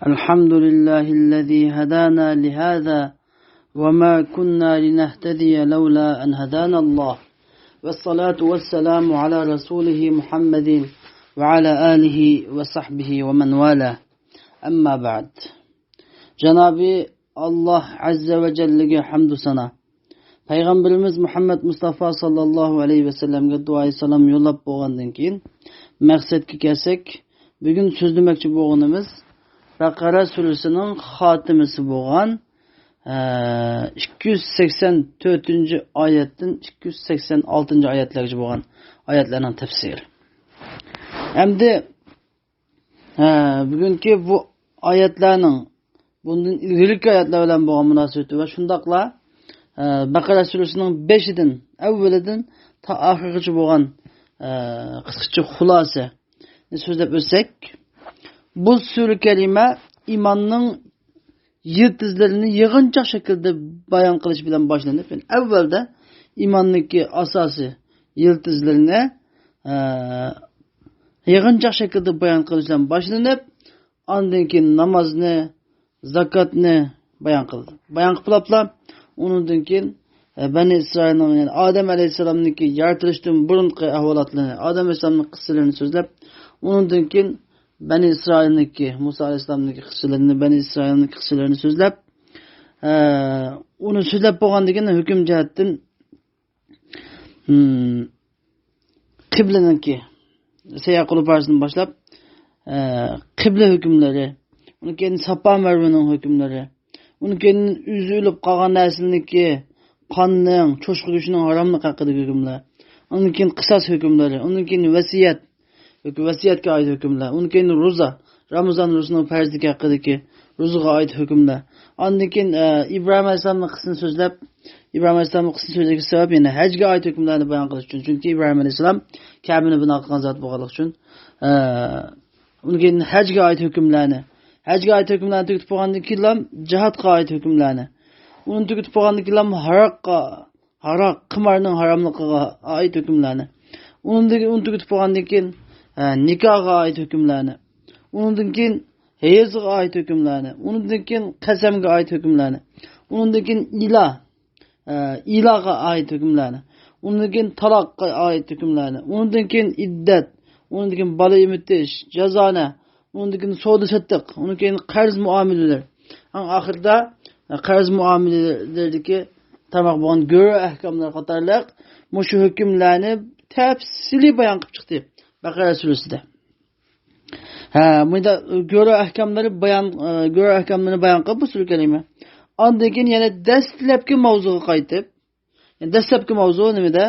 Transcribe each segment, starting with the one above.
الحمد لله الذي هدانا لهذا وما كنا لنهتدي لولا أن هدانا الله والصلاة والسلام على رسوله محمد وعلى آله وصحبه ومن والاه أما بعد Cenab-ı Allah Azze ve Celle'ge hamdü sana. Peygamberimiz Muhammed Mustafa sallallahu aleyhi ve sellemge duayı salam yollap boğandan keyin maqsadga kelsak, bugun so'zlamoqchi bo'lganimiz Baqara surasining xotimasi bo'lgan 284-oyatdan 286-oyatlargacha bo'lgan oyatlarning tafsiri. Endi bugungi bu oyatlarning bundan ilgirki oyatlar bilan bo'lgan munosabati va shundaqla Baqara surasining 5-dan avvalidan ta oxirigacha bo'lgan qisqacha xulosa so'zlab o'tsak, bu sura kalima imonning yıldızlarını yığınca şekilde bayan qilish bilan boshlanib, avvalda imonniki asosi yıldızlarını yığınca şekilde bayan qilish bilan boshlanib, ondan keyin namozni, zakotni bayan qildi. Bayan qiliblar, undan keyin Bani İsrailning, yani Adem alayhisalomniki yaratılishdan burungi ahvolotlarini, Adem alayhisalomning qissalarini so'zlab, undan keyin Bani İsrailniki, Musa alayhisalomniki qissalarini, Bani İsrailniki qissalarini so'zlab, uni so'zlab bo'lgandan keyin hukm jihatdan qiblaniki sayya qilib borishdan boshlab qibla hukmlari, uni keyin Safa Marvaning hukmlari, uni keyin üzülüp qolgan narsaniki qonning, cho'shqi go'shtining haromligi haqidagi hukmlar, uni keyin qisas hukmlari, uni keyin vasiyatga oid hukmlar, uni keyin ro'za, Ramazon ro'zasining farzligi haqidagi ro'zaga oid hukmlar. Ondan keyin İbrahim alayhisalomning qissasini so'zlab, İbrahim alayhisalomning qissasini so'zlagan sabab yana hajga oid hukmlarni bayon qilish uchun. Chunki İbrahim alayhisalom Ka'bani bino qilgan zot bo'lganligi uchun, uni keyin hajga oid hukmlarni tugitib bo'lgandan keyin jihodga oid hukmlarni, uni tugitib bo'lgandan keyin haroq, qimorning haromligiga oid hukmlarni, uni tugitib bo'lgandan keyin nikohga oid hukmlarni, undan keyin hayzga oid hukmlarni, undan keyin qasamga oid hukmlarni, undan keyin iloga oid hukmlarni, undan keyin taloqqa oid hukmlarni, undan keyin iddat, undan keyin bola emitish, jazona, undan keyin savdo sotiq, undan keyin qarz muomalalar. Oxirida qarz muomalalaridagi tamoq bo'lgan go'ra ahkomlar qatorliq mushu hukmlarni tafsili bayon qilib chiqdi Baqara surasida. Bunda go'ra ahkomlarini bayon qilib bu sura kalima. Ondan keyin yana dastlabki mavzuga qaytib, dastlabki mavzu nimada?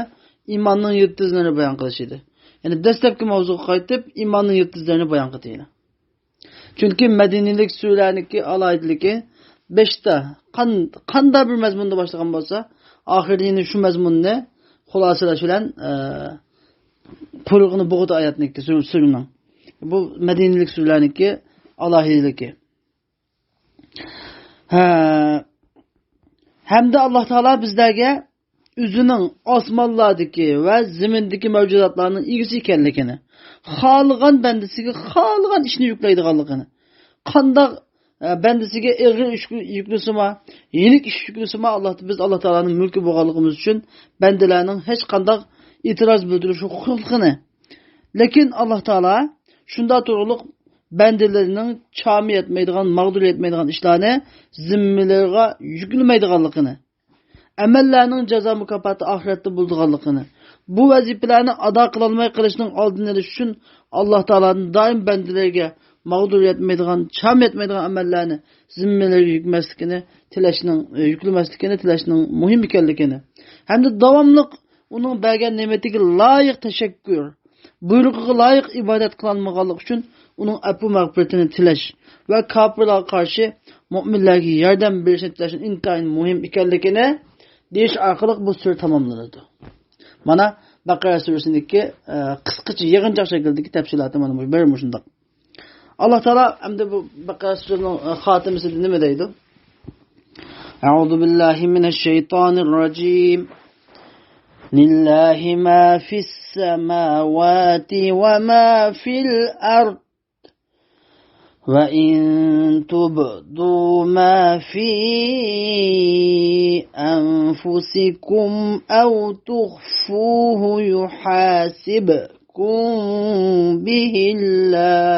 Imonning yıldızlarini bayon qilish edi. Yani dastlabki mavzuga qaytib, imonning yıldızlarini bayon qildi. Chunki Madinalik suralarniki alayidligi 5ta qanday bir mazmunda boshlagan bo'lsa, oxirini shu mazmunni xulosalash bilan qo'lg'ini bo'g'di oyatniki suraning. Bu Madinalik suralarniki alohidaligi. Hamda Alloh taolo bizlarga o'zining osmonlardagi va zamindagi mavjudotlarning egasi ekanligini, xohlagan bandasiga xohlagan ishni yuklaydiganligini, qanday bandasiga ig'ir ish yuklasima, yenik ish yuklasima, biz Alloh taolaning mulki bo'lganligimiz uchun bandalarning hech qanday e'tiroz bildirish huquqini. Lekin Alloh taolo shunda to'g'riliq bandalarining chami yetmaydigan, mag'dur yetmaydigan ishlarni zimmalarga yuklamaydiganligini, amallarning jazo mukofoti oxiratda bo'ladiganligini, bu vazifalarni ado qila olmay qilishning oldini olish uchun Alloh taolaning doim bandalarga mag'dur yetmaydigan, cham yetmaydigan amallarni zimmalarga yuklamasligini tilashning muhim ekanligini, hamda davomli uning bergan ne'matiga loyiq tashakkur, buyrug'iga loyiq ibodat qilolmaganlik uchun uning afv mag'firatini tilash va kofirlarga qarshi mu'minlarga yordam berishni tilashning intayin muhim ekanligini deyish orqali bu sura tamomlanadi. Mana Baqara surasidagi qisqacha yig'inchoq shakldagi tafsiloti mana bu shunday. Alloh taolo hamda bu Baqara surasining xotimasida nima deydi? A'udhu billahi minash shaytonir rojim. Lillahi ma fis samawati wa ma fil ard. وَإِن تُبْدُوا مَا فِي أَنفُسِكُمْ أَوْ تُخْفُوهُ يُحَاسِبْكُم بِهِ اللَّهُ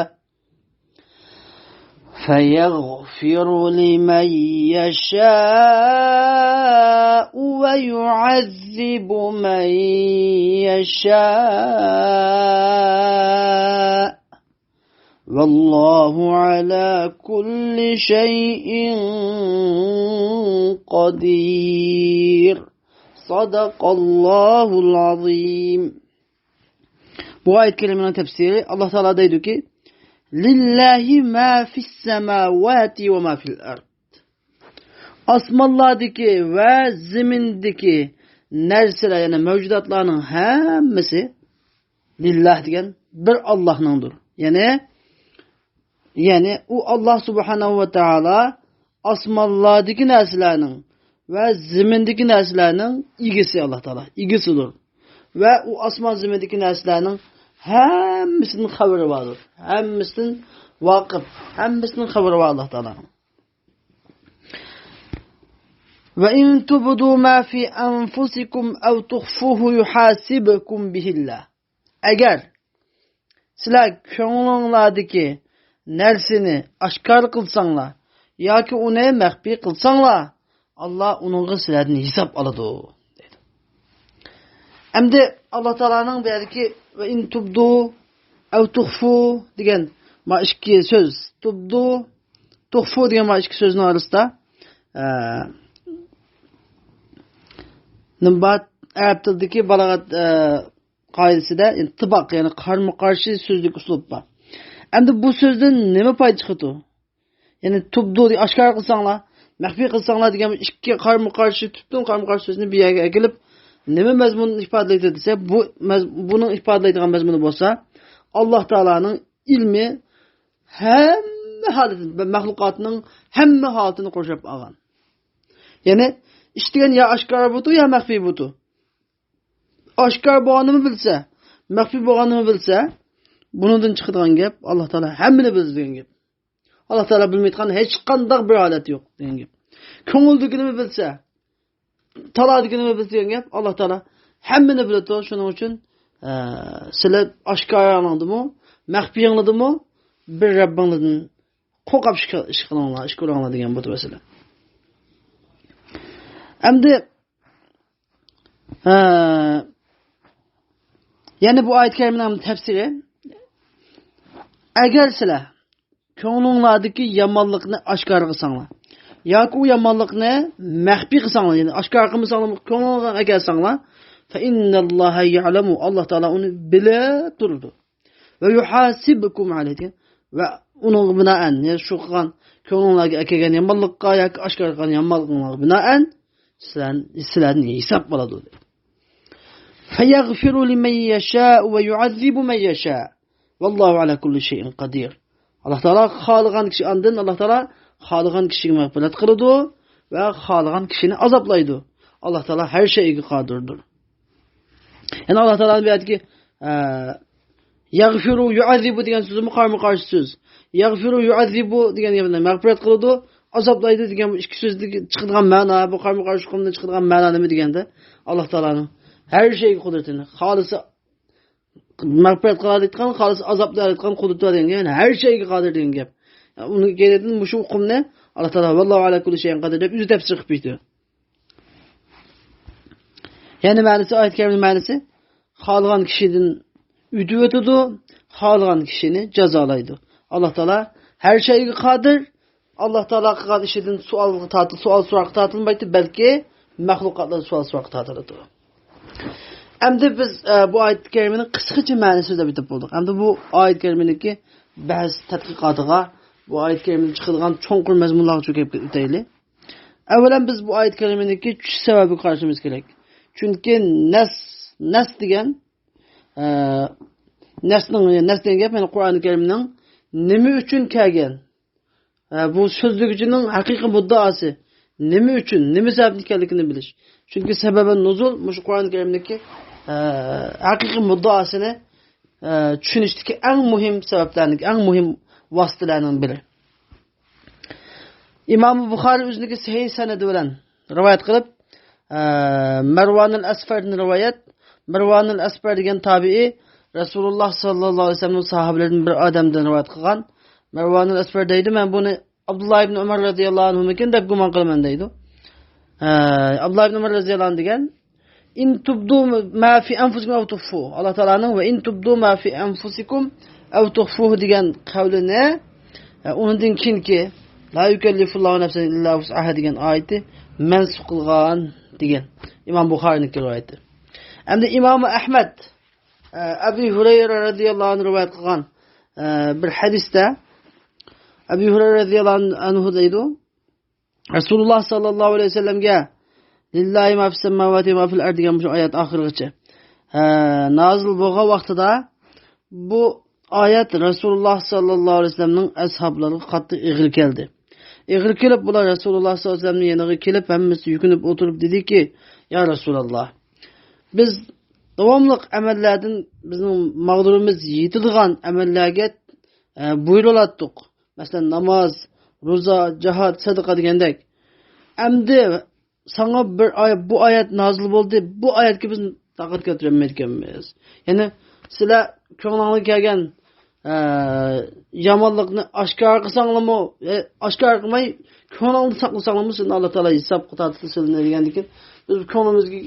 فَيَغْفِرُ لِمَن يَشَاءُ وَيُعَذِّبُ مَن يَشَاءُ وَاللَّهُ عَلَى كُلِّ شَيْءٍ قَدِيرٌ. Sadaqallahul azim. Bu ayet kelimenin tefsiri Allah Teala deydi ki Lillahi ma fis semavati ve ma fil ard. Asmallardaki ve zimindeki nerseler yani mevcudatlarının hemmesi lillah degan bir Allah'ındır. Yani o Allah Subhanahu ve Teala asmallardaki nerselerinin ve zimindeki nerselerinin ilgisi Allah Teala. İlgisidir. Ve o asmal zimindeki nerselerinin hemmisinin haberi vardır. Hemmisinin vakıf. Hemmisinin haberi var Allah Teala'nın. Ve in tubdu ma fi anfusikum ev tuhfuhu yuhasibukum bihillah. Eğer sizler köngülüňlardaki nersini aşkar kılsanlar yoki uni mahfi kılsanlar Allah onunğa sizlerden hesap aladı. Endi Allah Teala'nın berdiki ve in tubdu ev tuhfu degan ma ikki söz. Tubdu, tuhfu degan ma ikki sözün arasında Nimbat Arap tilidagi balagat qoidasida intibaq yani qarama-qarshi so'zlik uslub bor. Endi bu so'zdan nima foyda chiqadi? Yani tubdu deb oshkor qilsanglar, maxfiy qilsanglar degan ikki qarama-qarshi tutdim qarama-qarshi so'zni bir yerga kelib nima mazmunni ifodalaydi desa, buning ifodalaydigan mazmuni bo'lsa, Alloh taolaning ilmi hamma holatini, mahluqotning hamma holatini qo'shib olgan. Yani İştigen ya aşkar butu ya mahfi butu. Aşkar boğanımı bilse, mahfi boğanımı bilse, bunun çıkıdığın gep, Allah Teala hemmini bildiğin gep. Allah Teala bilmeydiğin hiç kandak bir alet yok diyen gep. Köngüldükünü bilse, taladükünü bildiğin gep, Allah Teala hemmini bildi. Şunun için sile aşkar anladı mı, mahfi anladı mı, bir Rabbinizin kokap şıkılanlar diyen bu mesela. Endi yani bu ayet-i kerimenin tefsiri eğer sizler köngülüňlardaki yamanlıkni aşkar kılsaňlar yoki u yamanlıkni mahfi kılsaňlar yani aşkar kılmasaňlar köngülüňe egelsaňlar fa innallaha ya'lemu Allah Teala onu bile durdu ve yuhasibukum alayhi ve onun binaen yani şu qilgan köngülüňlarga ekelgen yamanlykka yoki aşkar kılgan yamanlykka binaen sizlerden hesap aladı. فَيَغْفِرُ لِمَنْ يَشَاءُ وَيُعَذِّبُ مَنْ يَشَاءُ وَاللّٰهُ عَلَى كُلِّ شَيْءٍ قَدِيرٌ. Allah Teala halıgan kişi andın, Allah Teala halıgan kişiyi mağfiret kılıdı ve halıgan kişini azaplaydı. Allah Teala her şeye kadirdir. Yani Allah Teala'nın bir ayeti ki يَغْفِرُ يُعَذِّبُ diyen sözü mukarrı karşı söz. يَغْفِرُ يُعَذِّبُ diyen yerine mağfiret kılıdı. Azaplaydı degan ikki so'zdagi chiqadigan ma'no, bu qarama-qarshi qilimdan chiqadigan ma'no nima deganda Alloh taolaning har shayga qudratini, xolisi mag'firat qiladi aytgan, xolisi azoblar aytgan qudrati degan, ya'ni har shayga qodir degan gap. Uni keladigan mushu hukmni Alloh taolo vallohu ala kulli shay'in qodir deb o'zi tafsir qilib berdi. Ya'ni ma'nosi oyat karimaning ma'nosi xohlagan kishidan o'tib o'tadi, xohlagan kishini jazolaydi. Alloh taolo har shayga qodir. Allah Teala qilgan ishidan sual so'roq tortilmaydi, balki mahluqotlar sual so'roq tortiladi. Endi biz bu oyat karimaning qisqacha ma'nosini deb aytib bo'ldik. Endi bu oyat karimaniki ba'zi tadqiqotiga, bu oyat karimadan chiqadigan cho'nqur mazmunlarga cho'kib o'taylik. Avvalan biz bu oyat karimaniki tush sababi qarashimiz kerak. Chunki nas degan nas degan gap, ya'ni Qur'oni Karimning nima uchun kelgan bu sözlükçünün haqiqiy muddaası nima uchun, nima sabab ekanligini bilish. Chunki sababi nuzul mush Qur'oni Karimdagi haqiqiy muddaasini tushunishdagi eng muhim sabablarning, eng muhim vasıtalarının biri. İmam Buxari o'zining sahih sanadi bilan rivoyat qilib, Marwan al-Asfardan rivoyat. Marwan al-Asfar degan tabi'i Rasululloh sallallohu alayhi vasallam sahobalaridan bir odamdan rivoyat qilgan. Marwan al-Asfar deydi, men buni Abdullah ibn Umar radhiyallohu anhu ekan deb gumon qilaman deydi. Abdullah ibn Umar radhiyallohu anhu degan in tubdu ma fi anfusikum aw tukhfuhu. Alloh taolaning va in tubdu ma fi anfusikum aw tukhfuhu degan qavlini undan keyingi la yukellifullohu nafsan illa wus'aha degan oyati mansub qilgan degan Imom Buxorining rivoyati. Endi Imom Ahmad Abu Hurayra radhiyallohu anhu rivoyat qilgan bir hadisda Abu Hurayra radhiyallohu anhu deydi, Rasululloh sallallohu alayhi vasallamga lillahi ma fis samawati va fil ardi degan bu oyat oxirigacha nozil bo'lgan vaqtida bu oyat Rasululloh sallallohu alayhi vasallamning ashablariga qattiq ig'ir keldi. Ig'ir kelib bular Rasululloh sallallohu alayhi vasallamning yoniga kelib hammasi yukinib o'tirib dediki, ya Rasululloh, biz davomli amallardan bizning mag'durimiz yetadigan amallarga buyurilatdik. Masalan, namoz, roza, jihad, sadaqa degandek. Endi sana bir oyat, bu oyat nozil bo'ldi. Bu oyatga biz taqat keltirmayotganmiz. Ya'ni sizlar ko'ngilingizga kelgan yomonlikni oshkor qilsanglarmi, oshkor qilmay ko'ngilingni saqlasanglarmi, sizni Alloh taolo hisob tortilsin degandikin, biz ko'nglimizga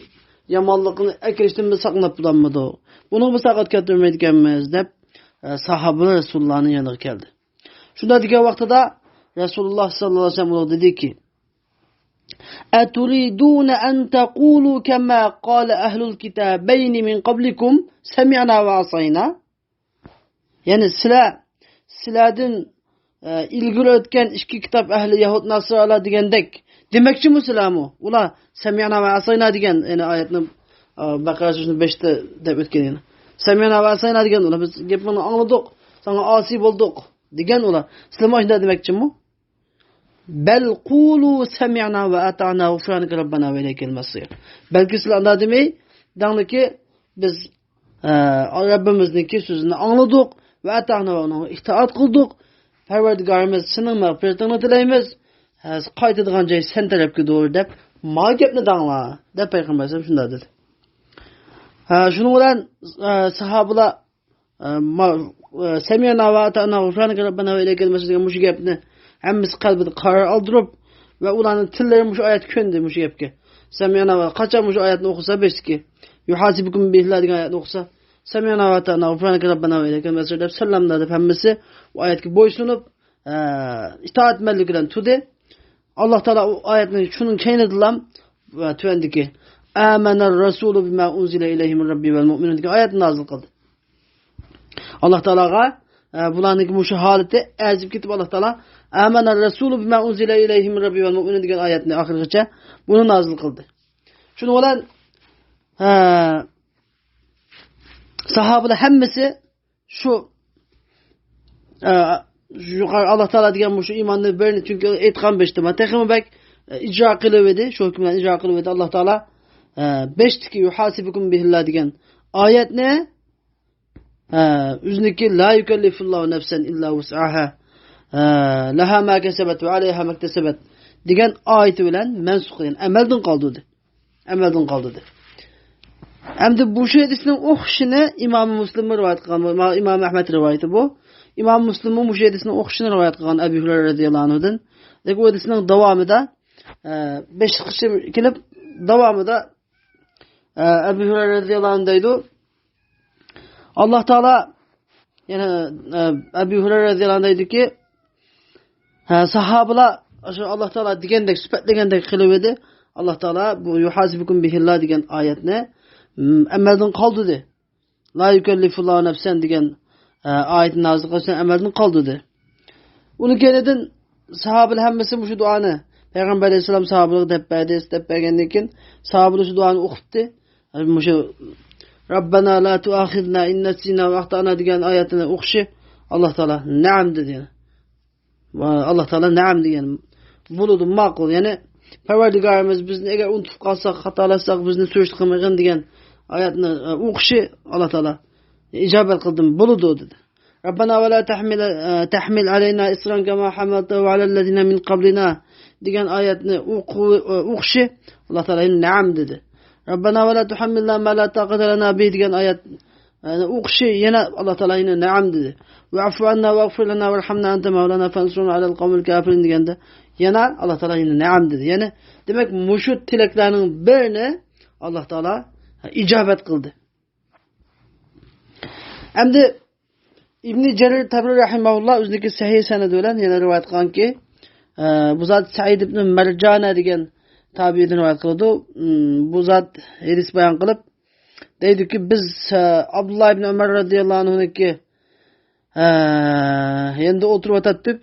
yomonlikni akirishdan biz saqlab turamidi. Buni biz taqat keltirmayotganmiz deb sahobalar Rasulullohning yoniga keldi. Shunda degan vaqtida Rasululloh sallallohu alayhi vasallam dediki: "Aturiduna an taqulu kama qala ahlul kitabayn min qablikum sami'na wa asayna?" Ya'ni sizlardan ilgari o'tgan ikki kitob ahli Yahud Nasrolar degandek demakchimi sizlarmi? Ular sami'na va asayna degan, ya'ni oyatni Baqara surasining 5da deb o'tgan yana. Sami'na va asayna degan ular biz gapini angladik, sana asi bo'ldik degan ular. Sizlar mana shunday demakchimi? Bal qulu sami'na va ata'na ghufranaka rabbana va ilaykal masir. Balki sizlar unda demay, dangdiki biz Rabbimizningki so'zini angladik va ata'na va uni itoat qildik. Parvardigorimiz sening mag'firatini tilaymiz. Qaytadigan joy sen tarafga doğru deb ma gapni dangla deb payg'ambar sollallohu shunday dedi. Shuning bilan sahobalar sami'na va ata'na ghufranaka rabbana va ilaykal masir degan mush gapni hammasi qalbida qarar oldirib va ularning tillari mush oyat ko'ndi mush gapga. Sami'na va qachon mush oyatni o'qisa beski yuhasibukum billahi degan oyatni o'qisa sami'na va ata'na ghufranaka rabbana va ilaykal masir deb sallamlar deb hammasi bu oyatga bo'ysunib itoatmanlik bilan tudi. Alloh taolo o oyatni shuning keynidilam va tuvandiki amanar rasulu bima unzila ilayhi min robbi val mu'minun degan oyatni nozil qildi. Alloh taologa bularning bu holati azib ketib Alloh taolo amanar rasulu bima unzila ilayhi min robbi val mu'minun degan oyatni oxirigacha buni nozil qildi. Shuning bilan sahobalar hammasi shu yuqori Alloh taolo degan bu shu iymonni birini chunki aytgan 5 ta matahimabak ijro qilib edi, shu hukmni ijro qilib edi Alloh taolo 5 tiki yuhasibukum billah degan oyatni o'ziniki la yukallifullohu nafsan illa wus'aha laha ma kasabat va alayha ma iktasabat degan oyati bilan mansub qilgan amaldan qoldi. Amaldan qoldi. Endi bu shu hadisning o'qishini Imom Muslim rivoyat qilgan, Imom Ahmad rivoyati bu. İmam Müslim'in bu hadisini o'qishini rivoyat qilgan Abu Hurayra radhiyallohu anhudan. Lekin bu hadisning davomida 5 qism kelib davomida Abu Hurayra radhiyallohu anhu deydi. Alloh taolo yana Abu Hurayra radhiyallohu anhu deydiki, sahobalar o'sha Alloh taolo degandek sifatlagandek qilib edi. Alloh taolo bu yuhasibukum bihillah degan oyatni amaldan qoldirdi. La yukallifullohu nafsan degan oyatni nozil qilishdan amaldan qoldirdi. Uni kenidan sahobalar hammasi shu duoni Payg'ambar alayhisalom sahobalarga deb bergandan keyin sahobalar shu duoni o'qibdi. Shu Rabbana la tu'akhidna in nasina va akhtana degan oyatini o'qishi Alloh taolo na'am dedi. Va Alloh taolo na'am degan bo'ladi ma'qul. Ya'ni Parvardigorimiz bizni agar unutib qolsak, xatolasak bizni so'zli qilmagan degan oyatni o'qishi Alloh taolo ijobat qildim bo'ladi dedi. Rabbana ve la tahmil aleyna isran kema hamaltahu alellezine min qablina degan oyatni o'qishi Alloh taolo na'am dedi. Rabbana ve la tuhammilna ma la taqata lana bi degan oyat o'qishi yana Alloh taolo na'am dedi. Va'fu anna waghfir lana warhamna anta mavlana fansurna alal qawmil kafirin deganda yana Alloh taolo na'am dedi. Ya'ni demak mushu tilaklarning birini Alloh taolo ijobat qildi. Endi İbn Cerir Tabari rahimahullah o'zidagi sahih sanad bilan yana rivoyat qilganki, bu zot Said ibn Marjana degan tabiidan rivoyat qildi. Bu zot hadis bayon qilib deydiki, biz Abdullah ibn Umar radhiyallohu anhuniki endi o'tirib o'tatdik.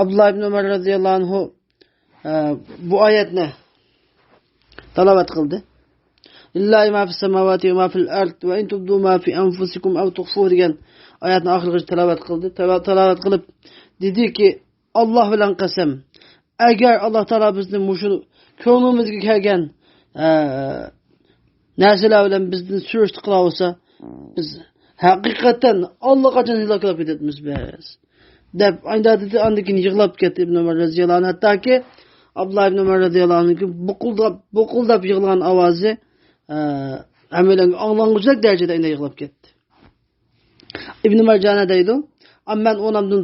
Abdullah ibn Umar radhiyallohu anhu bu oyatni tilovat qildi. Lillahi ma fis samawati va ma fil ard va in tubdu ma fi anfusikum aw tukhfuhu degan oyatni oxirigacha tilovat qildi. Tilovat qilib dediki, Alloh bilan qasam, agar Alloh taolo bizni mushu ko'nglimizga kelgan narsalar bilan bizni surishti qila olsa, biz haqiqatan Alloh qachon hilok qilib ketamiz biz. Deb andan keyin yig'lab ketdi Ibn Umar radhiyallohu anhu. Hattoki Abdullah ibn Umar radhiyallohu anhu buquldab yig'lagan ovozi hammalarga anglang'uchak darajada yig'lab ketdi. İbn Marjana deydi. Amman onamdan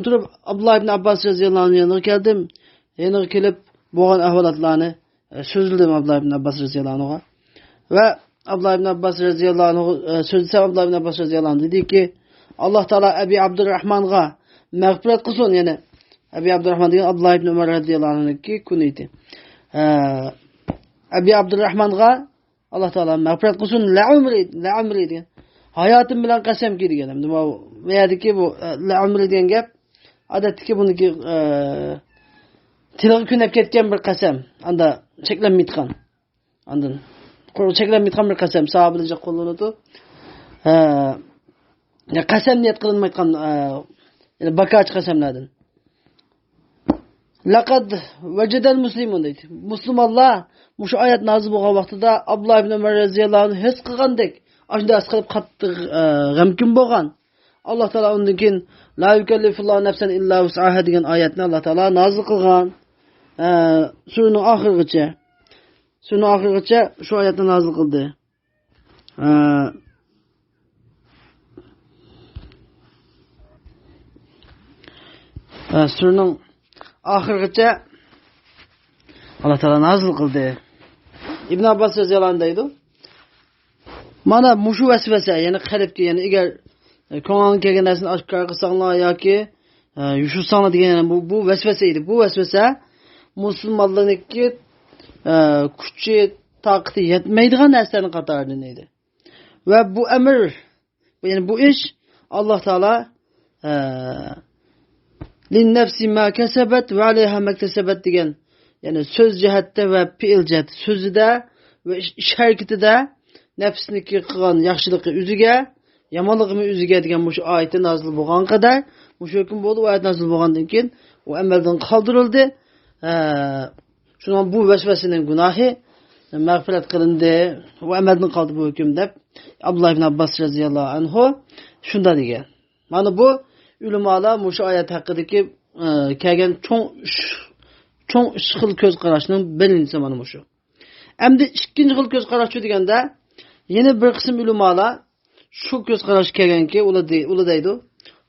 turib Abdullah ibn Abbas radhiyallohu anhu yanına keldim. Yanına kelib bo'lgan ahvolatlarni so'zladim Abdullah ibn Abbas radhiyallohu anhuga. Va Abdullah ibn Abbas radhiyallohu anhu so'zlasa Abdullah ibn Abbas radhiyallohu anhu dediki, Alloh taolo Abi Abdurrahmonga mag'firat qilsin. Yana Abi Abdurrahmon degan Abdullah ibn Umar radhiyallohu anhuki kuniydi. Abi Abdurrahmonga Alloh taolo mag'firat qilsin, la umri degan. Hayotim bilan qasamki degan. Nima bu yerdagi bu la umri degan gap odatdagi buniki tilga kunab ketgan bir qasam. Anda cheklanmaydigan. Andan cheklanmaydigan bir qasam sahobalarga qo'llanadi. Qasam niyat qilinmaydigan bakach qasamlardan. Laqad vajadal muslimun deydi. Musulmonlar mushu oyat nozil bo'lgan vaqtida Abdullah ibn Umar radhiyallohu anhu his qilgandek ashunday qilib qattiq g'amkin bo'lgan. Alloh taolo undan keyin la yukallifullohu nafsan illa wus'aha degan oyatni Alloh taolo nozil qilgan. Suraning oxirigacha shu oyatni nozil qildi. Suraning oxirigacha Alloh taolo nozil qildi. Ibn Abbas radhiyallohu anhu deydi. Mana mushu vasvasa, ya'ni qalbga, ya'ni agar ko'ngilga kelgan narsani oshkor qilsanglar yoki yushursanglar degan bu vasvasa edi. Bu vasvasa musulmonlarniki kuchi, toqati yetmaydigan narsalarning qatoridan edi. Va bu amr, ya'ni bu ish Alloh taolo lin nafsi ma kasabat va alayha maktasabat degan, ya'ni so'z jihatda va fe'l jihat, so'zida va ish harakatida nafsniki qilgan yaxshiligi o'ziga, yomonligini o'ziga degan bu oyatni nozil bo'lgan qadar, bu hukm bo'ldi. Oyat nozil bo'lgandan keyin u amaldan qoldirildi. Shundan bu vasvasining gunohi mag'firat qilindi va amaldan qoldi bu hukm deb Abdullah ibn Abbas radhiyallohu anhu shunda degan. Mana bu ulamolar mushu oyat haqidagi kelgan cho'ng xil ko'z qarashning birinchisi mana shu. Endi ikkinchi xil ko'z qarash deganda yana bir qism ulamolar shu ko'z qarash kelganki, ular deydi,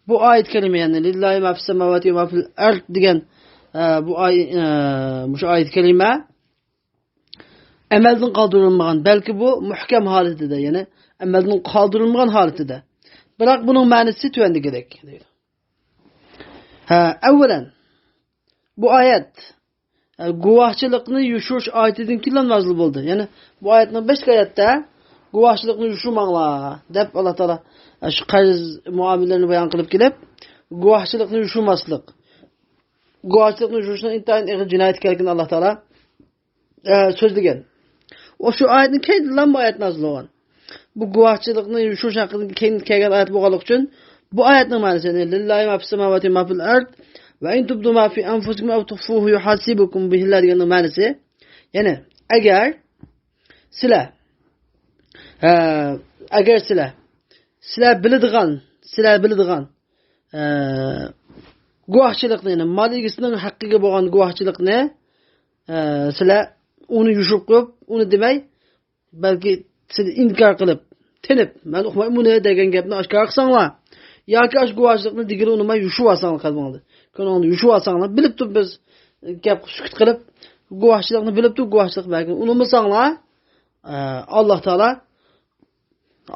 bu oyat kalima, ya'ni lillahi ma fis samawati va ma fil ard degan bu shu oyat kalima amaldan qoldirilmagan, balki bu muhkam holatida, ya'ni amaldan qoldirilmagan holatida. Biroq buning ma'nosi tuvandagidek deydi. Avvalan bu oyat guvohchilikni yushirish oyatidan keyin nozil bo'ldi. Ya'ni bu oyatning 5 oyatda guvohchilikni yushirmanglar deb Alloh taolo shu qarz muomalalarni bayon qilib kelib, guvohchilikni yushirmaslik, guvohchilikni yushirishning intayin og'ir jinoyat ekanligini Alloh taolo so'zlagan. O shu oyatning keyin bu oyat nozil bo'lgan. Bu guvohchilikni yushirish haqida keyin kelgan oyat bo'lganligi uchun bu oyatning ma'nosi lillahi ma fis samawati ma fil ard va in tubdu ma fi anfusikum aw tukhfuhu yuhasibukum bihi degan ma'nosi, ya'ni agar sizlar biladigan, sizlar biladigan guvohchilikni, yani mol egasining haqqiga bo'lgan guvohchilikni sizlar uni yushib qo'yib, uni demay, balki siz inkor qilib, tinib, men uqmayman buni degan gapni oshkor qilsanglar, yoki ash guvohchilikni digini unimay yushib olsanglar qalbingizda. Ko'ngilni yushib olsanglar, bilib turib biz gap sukut qilib, guvohchilikni bilib turib guvohchilik bergan. Unutmasanglar,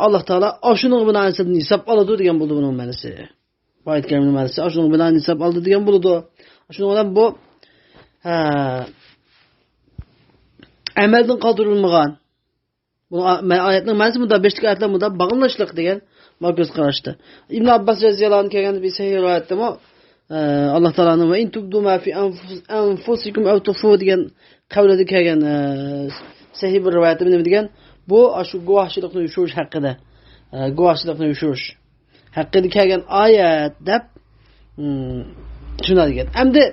Alloh Taala ashuning bilan sizdan hisob oladi degan bo'ldi buning ma'nosi. Bu oyat karimaning ma'nosi ashuning bilan hisob oladi degan bo'ldi. Shuning bilan bu amaldan qoldirilmagan. Bu oyatning ma'nosi bunda 5 oyatlar bunda bağlanışlik degan ko'z qarashdi. Ibn Abbas roziyallohu anhu kelgan bir sahih rivoyatda Alloh taolaning va in tubdu ma fi anfusikum aw tufu degan qavlida kelgan sahih bir rivoyatda nima degan? Bu shu guvohchilikni yushirish haqida. Guvohchilikni yushirish haqida kelgan oyat deb tushunadigan. Endi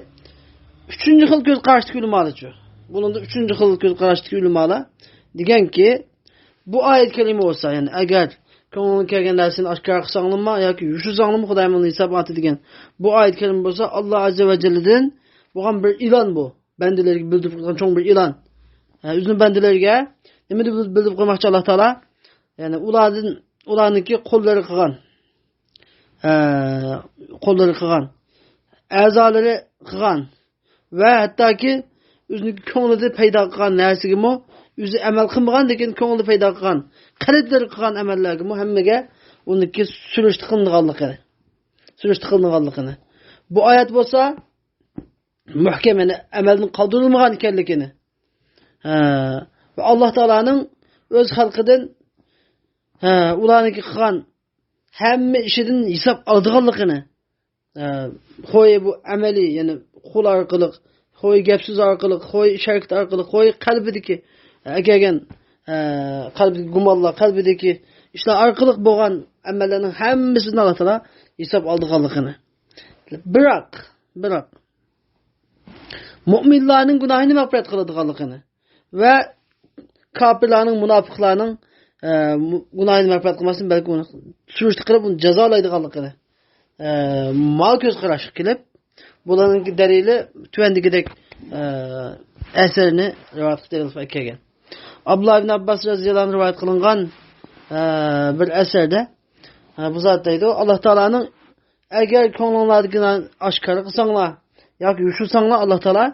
3-chi xil ko'z qarashlik ulamalichi. Buningda 3-chi xil ko'z qarashlik ulamalar deganki, bu oyat kalima bo'lsa, ya'ni agar ko'ngilga kelgan narsani oshkor qilsanglarmi yoki yushsanglarmi Xudoyning hisob ati degan bu oyat kalima bo'lsa, Alloh azza va jalladan bo'lgan bir e'lon bu. Bandalarga bildirib qo'ygan cho'ng bir e'lon. O'zining bandalarga nima deb bildirib qo'ymoqchi Alloh taolo? Ya'ni ularniki qo'llari qilgan, a'zolari qilgan va hattoki o'zining ko'nglida paydo qilgan narsaga o'zi amal qilmagan lekin ko'ngilda paydo qilgan, qalblari qilgan amallarga hammaga uniki surishti qilinganligini. Bu oyat bo'lsa muhkam, ya'ni amaldan qoldirilmagan ekanligini. Va Alloh taolaning o'z xalqidan ularniki qilgan hamma ishidan hisob oladiganligini. Qo'y bu amaliy, ya'ni qo'l orqali, qo'y gap so'z orqali, qo'y sharqt orqali, qo'y qalbidagi kelgan qalbidagi gumonlar, qalbidagi ishlar orqali bo'lgan amallarning hammasidan Alloh taolo hisob oladiganligini. Biroq mu'minlarning gunohini mag'firat qiladiganligini va kofirlarning, munofiqlarning gunohini mag'firat qilmasin, balki uni surishti qilib uni jazolaydiganligini mal ko'z qarash qilib, bularning dalili tuvandagidek asarni rivoyat qilib kelgan. Abdullah ibn Abbas roziyallohu anhu rivoyat qilingan bir asarda bu zot deydi, Alloh taolaning agar ko'nglinglarni oshkor qilsanglar yoki yushsanglar, Alloh taolo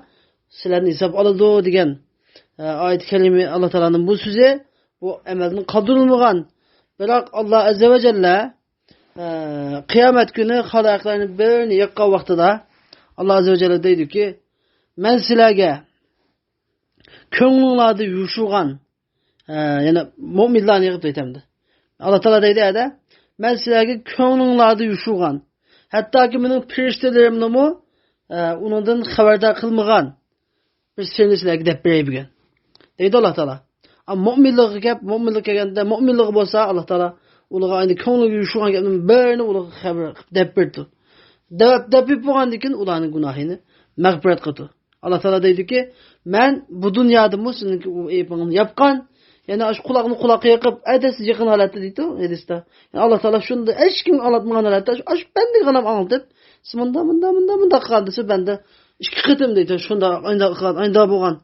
sizlarni hisob oladi degan oyat kalima Alloh taolaning bu so'zi bu amaldan qoldirilmagan. Biroq Alloh azza va jalla qiyomat kuni xalqlarning birini yaqqan vaqtida Alloh azza va jalla deydiki, men sizlarga ko'nglinglarni yushirgan, ya'ni mu'minlarni yig'ib aytamdi. Alloh taolo deydi, men sizlarga ko'nglinglarni yushirgan, hattoki mening ferishtalarimni undan xabardor qilmagan bir sirni sizlarga deb beray degan. Deydi Alloh taolo. Ammo mu'minlik kelganda, mu'minlik bo'lsa Alloh taolo ularga endi ko'ngliga yushirgan gapning birini ularga xabar deb berdi. Deb bo'lgandan keyin ularning gunohini mag'firat qildi. Alloh taolo deydiki, men bu dunyoda sizning ayibingni yapgan, ya'ni shu quloqni quloqqa yiqib, adasiz yaqin holatda deydi, hadisda. Yani Alloh taolo shunda hech kim anlatmagan holatda shu banda qilib anlatib, siz bunda qilgan desa, banda ikki qitim deydi, shunda aynda bo'lgan.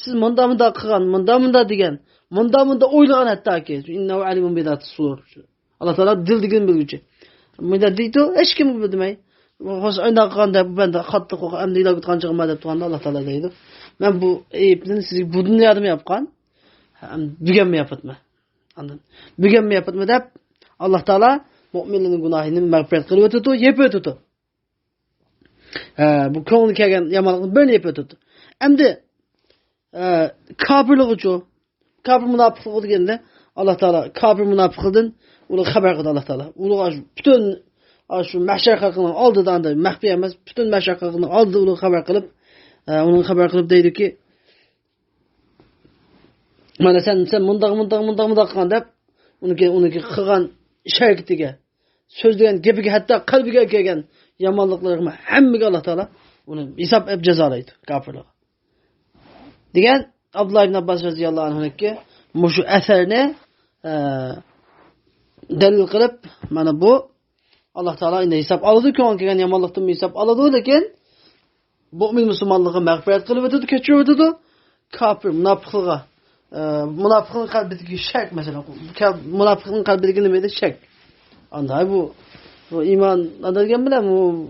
Siz bunda qilgan, bunda degan, bunda o'ylagan hattoki, innahu alimun bidatis sur. Alloh taolo dil degan bilguchi. Bunda deydi, hech kim bilmay. Xo'sh, aynda qilganda banda qattiq endi iloq o'tgan chig'ma deb turganda Alloh taolo deydi. Men bu ayibni sizga bu dunyoda yapgan, bugunmi yapatma. Anladın? Bugunmi yapatma deb Alloh taolo mu'minlarning gunohini mag'firat qilib o'tadi, yeb o'tadi. Bu ko'ngilga kelgan yomonlikni birini yeb o'tadi. Endi kofirlik uchun, kofir munofiqlik deganda Alloh taolo kofir munofiqlardan ular xabar qildi Alloh taolo. Ular butun shu mahshar xalqining oldidan da maxfiy emas, butun mahshar xalqining oldida ular xabar qilib, uning xabar qilib deydiki, mana sen mundaq qilgan deb uniki qilgan ish harakatiga, so'zlagan gapiga, hatto qalbiga kelgan yomonliklarga hammaga Alloh taolo uni hisob jazolaydi kofirlar. Degan Abdullah ibn Abbas roziyallohu anhuga shu asarni dalil qilib, mana bu Allah Teala inde hesap aladı ki on kelgen yamanlıktan hesap aladı lekin mu'min musulmonlig'i mag'firat qilib o'tadi, kechirib o'tadi. Kafir munofiqning qalbidagi shak masalan, munofiqning qalbidagi nima edi? Shak. Anda bu iymon adalgan bilan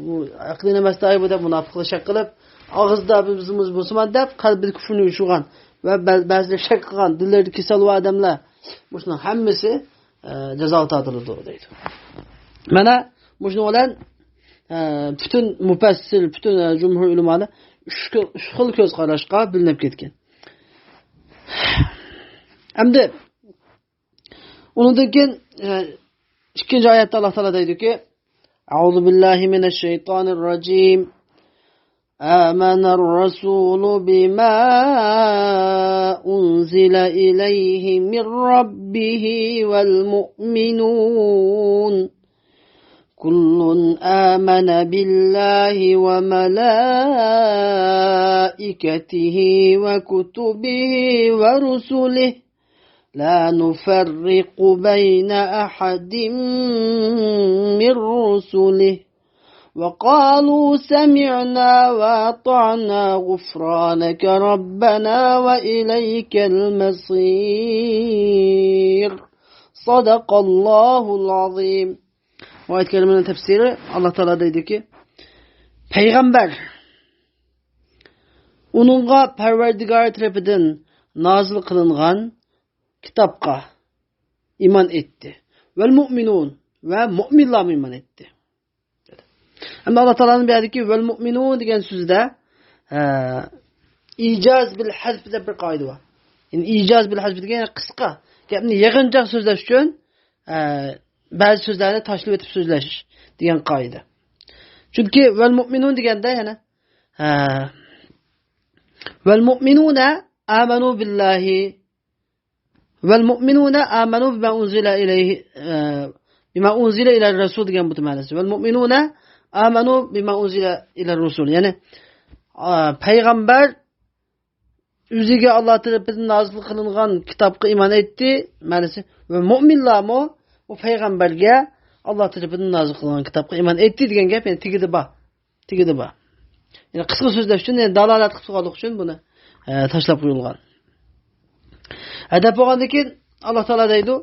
bu aqlini emasdagi bu deb munofiqlik shak qilib, og'izda bizimiz musulmon deb qalbida kufrni ushurgan va ba'zilar shak qilgan, dillarida kasal va odamlar buning hammasi jazo tadilidi deydi. Mana buning bilan bütün mufassir, bütün cumhur ulemalari shu xil ko'z qarashga bilinib ketgan. Hamda undan keyin ikkinchi oyatda Alloh taolo deydiki: "A'udhu billahi minash shaytonir rojim. Amanar rasulu bima unzila ilayhi min rabbihi vel mu'minun. كل آمن بالله وملائكته وكتبه ورسله لا نفرق بين أحد من رسله وقالوا سمعنا وأطعنا غفرانك ربنا وإليك المصير صدق الله العظيم." Bu ayet kelimenin tefsiri Allah Teala dedi ki Peygamber onunğa Perverdigar tarafından nazil kılıngan kitapka iman etti. Vel mu'minun ve mu'minlar iman etti. Ama Allah Teala'nın bir ayeti ki vel mu'minun degan sözde icaz bil hazf de bir kaydı var. Yani icaz bil hazf degan kıska. Gapni yig'incha so'zlash uchun bazı sözlerni tashlab etib so'zlash degan qoida. Chunki vel mu'minun deganda yana vel mu'minuna amanu billahi vel mu'minuna amanu bima unzila ilayhi bima unzila ila rasul degan bu ma'nosi. Vel mu'minuna amanu bima unzila ila rasul. Yani payg'ambar o'ziga Alloh tomonidan nozil qilingan kitobga iymon etdi ma'nosi va mu'minlarmi o payg'ambarga Alloh tomonidan nozil qilingan kitobga iymon etdi degan gap yani tigidi bor. Yani qisqa so'zlash uchun, yani dalolat qilib qo'yganlik uchun buni tashlab qo'yilgan. Adab bo'lgandan keyin Alloh taolo deydi: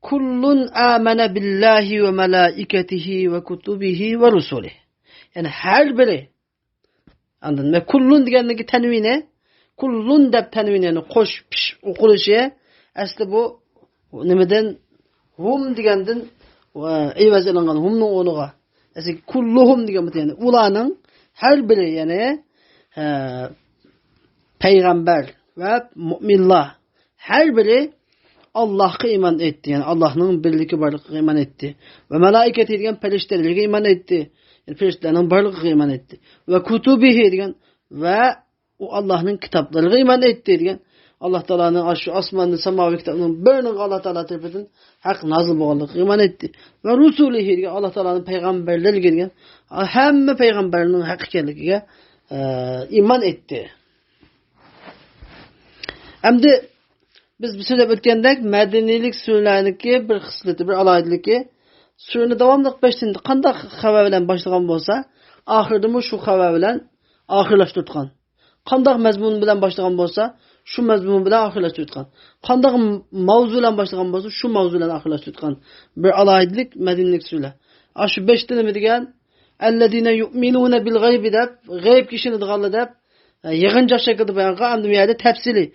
"Kullun amana billahi va malaikatihi va kutubihi va rusulihi." Yani har biri andan ve kullun degandagi tanvini kullun deb tanvinini qo'shib o'qilishi asli bu nimadan hum degandan evaz qilingan humning o'rniga asli kulluhum degan yani ularning har biri yani payg'ambar va mu'minlar her biri Allah'a iman etti. Yani Allah'ın birligi barligiga iman etti. Ve malaiketi degan farishtalarga iman etti. Yani farishtalarning barligiga iman etti. Ve kutubihi degan ve o Allah'ın kitaplarına iman etti degan. Allah Teala'nın şu osmonni samoviy kitobning birinin Allah Teala tomonidan haq nazil bo'lganligiga iman etti. Ve rusulihi degan Allah Teala'nın payg'ambarlariga degan hamma payg'ambarning haq ekanligiga iman etti. Endi biz so'zlab o'tgandek madanilik surlarniki bir xislati, bir alohidaligi surani davomli 5-tin qanday xabar bilan boshlagan bo'lsa, oxirida shu xabar bilan oxirlashtirgan. Qanday mazmun bilan boshlagan bo'lsa, shu mazmun bilan oxirlashtirgan. Qanday mavzu bilan boshlagan bo'lsa, shu mavzu bilan oxirlashtirgan. Bir alohidalik madanilik surlar. Shu 5 nima degan? Allazina yu'minuna bil g'aybi deb, g'ayb kishini deganlar deb yig'incha shaklda bayon qilgan, bu yerda tafsili,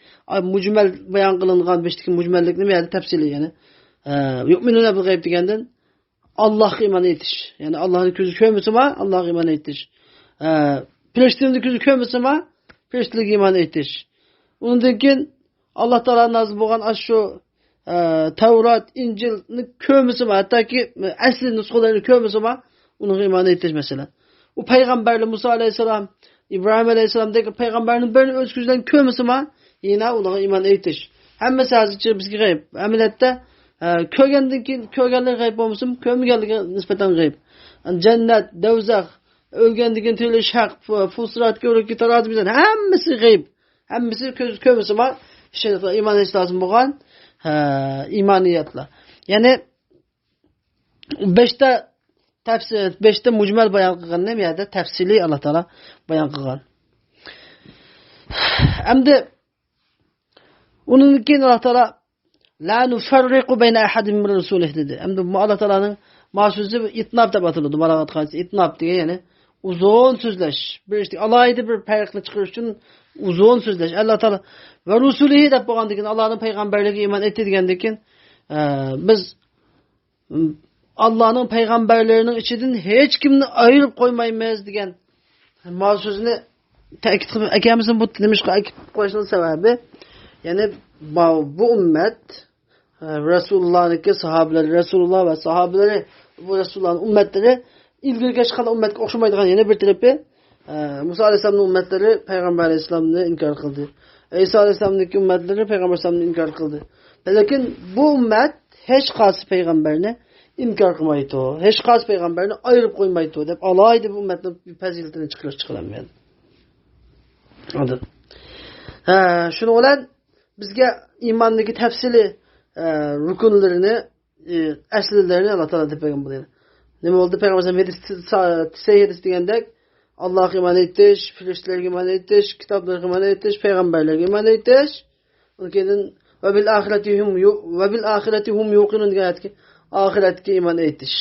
mujmal bayon qilingan 5tiki mujmallikni bu yerda tafsili, ya'ni yu'minuna bil g'ayb degandan Allohga iymon etish, ya'ni Allohning ko'zi ko'rmasa, Allohga iymon etish. Firishtaning ko'zi ko'rmasa, firishtalarga iymon etish. Undan keyin Alloh taolo nozil bo'lgan shu Tavrat, Injilni ko'rmasa, hattoki asli nusxalarini ko'rmasa, unga iymon etish masalan. U payg'ambarlar Musa alayhisalom, İbrahim Aleyhisselam'daki peygamberin birini öz gözünden kömüsü ma yine ona iman etiş. Hemmesi hazırca bizgi gayb. Amelette kögenler gayb olmasın, kömügenliğe nispeten gayb. Cennet, devzak, ölgendiğin türlü şak, fusrat, görük, taraz bizden hemmesi gayb. Hemmesi kömüsü ma iman etiş lazım boğan imaniyatla. Yani 5'te tafsir 5'te mujmal bayon qilganni bu yerda tafsiliy Alloh taolo bayon qilgan. Hamda undan keyin Alloh taolo la nufarriqu bayna ahadin min rusulihi dedi. Hamda bu Alloh taoloning ma'suzi itnab deb ataladi. Balogat qancha itnab degan ya'ni uzun so'zlash. Bir işte alayda bir farqni chiqarish uchun uzun so'zlash. Alloh taolo va rusulihi deb bo'lgandan keyin Allohning payg'ambarligiga iymon etdi degandan keyin biz Allah'ın peygamberlerinin içinden hiç kimni ayırıp koymaymayız degan ma'suzini ta'kid qilib akamizning bu demişqa aytib qo'yishning sababi yani bu ümmet Resulullah'niki sahabeleri Resulullah ve sahabeleri bu Resulullah'ın ümmetleri ilgili çıkan ümmetke o'xshamaydigan yana bir tarafı Musa Aleyhisselam'ın ümmetleri Peygamber Aleyhisselam'ı inkar kıldı. İsa Aleyhisselam'daki ümmetleri Peygamber Aleyhisselam'ı inkar kıldı. Lakin bu ümmet hiç qaysi peygamberni inkar qilmaydi. Hech qaysi peygamberni ayirib qo'ymaydi deb alayda bu ummatning fazilatini chiqaramaydi. Anladın? Şunu bilan bizga iymondagi tafsili rukunlarini, aslilarini Allah taolo deb bergan bo'ladi. Nima bo'ldi? Payg'ambar Sayyid degandek Allohga iymon etish, farishtalarga iymon etish, kitoblarga iymon etish, payg'ambarlarga iymon etish. Undan ve bil ahiretihum yuqinun deganki ahiretga iymon etish.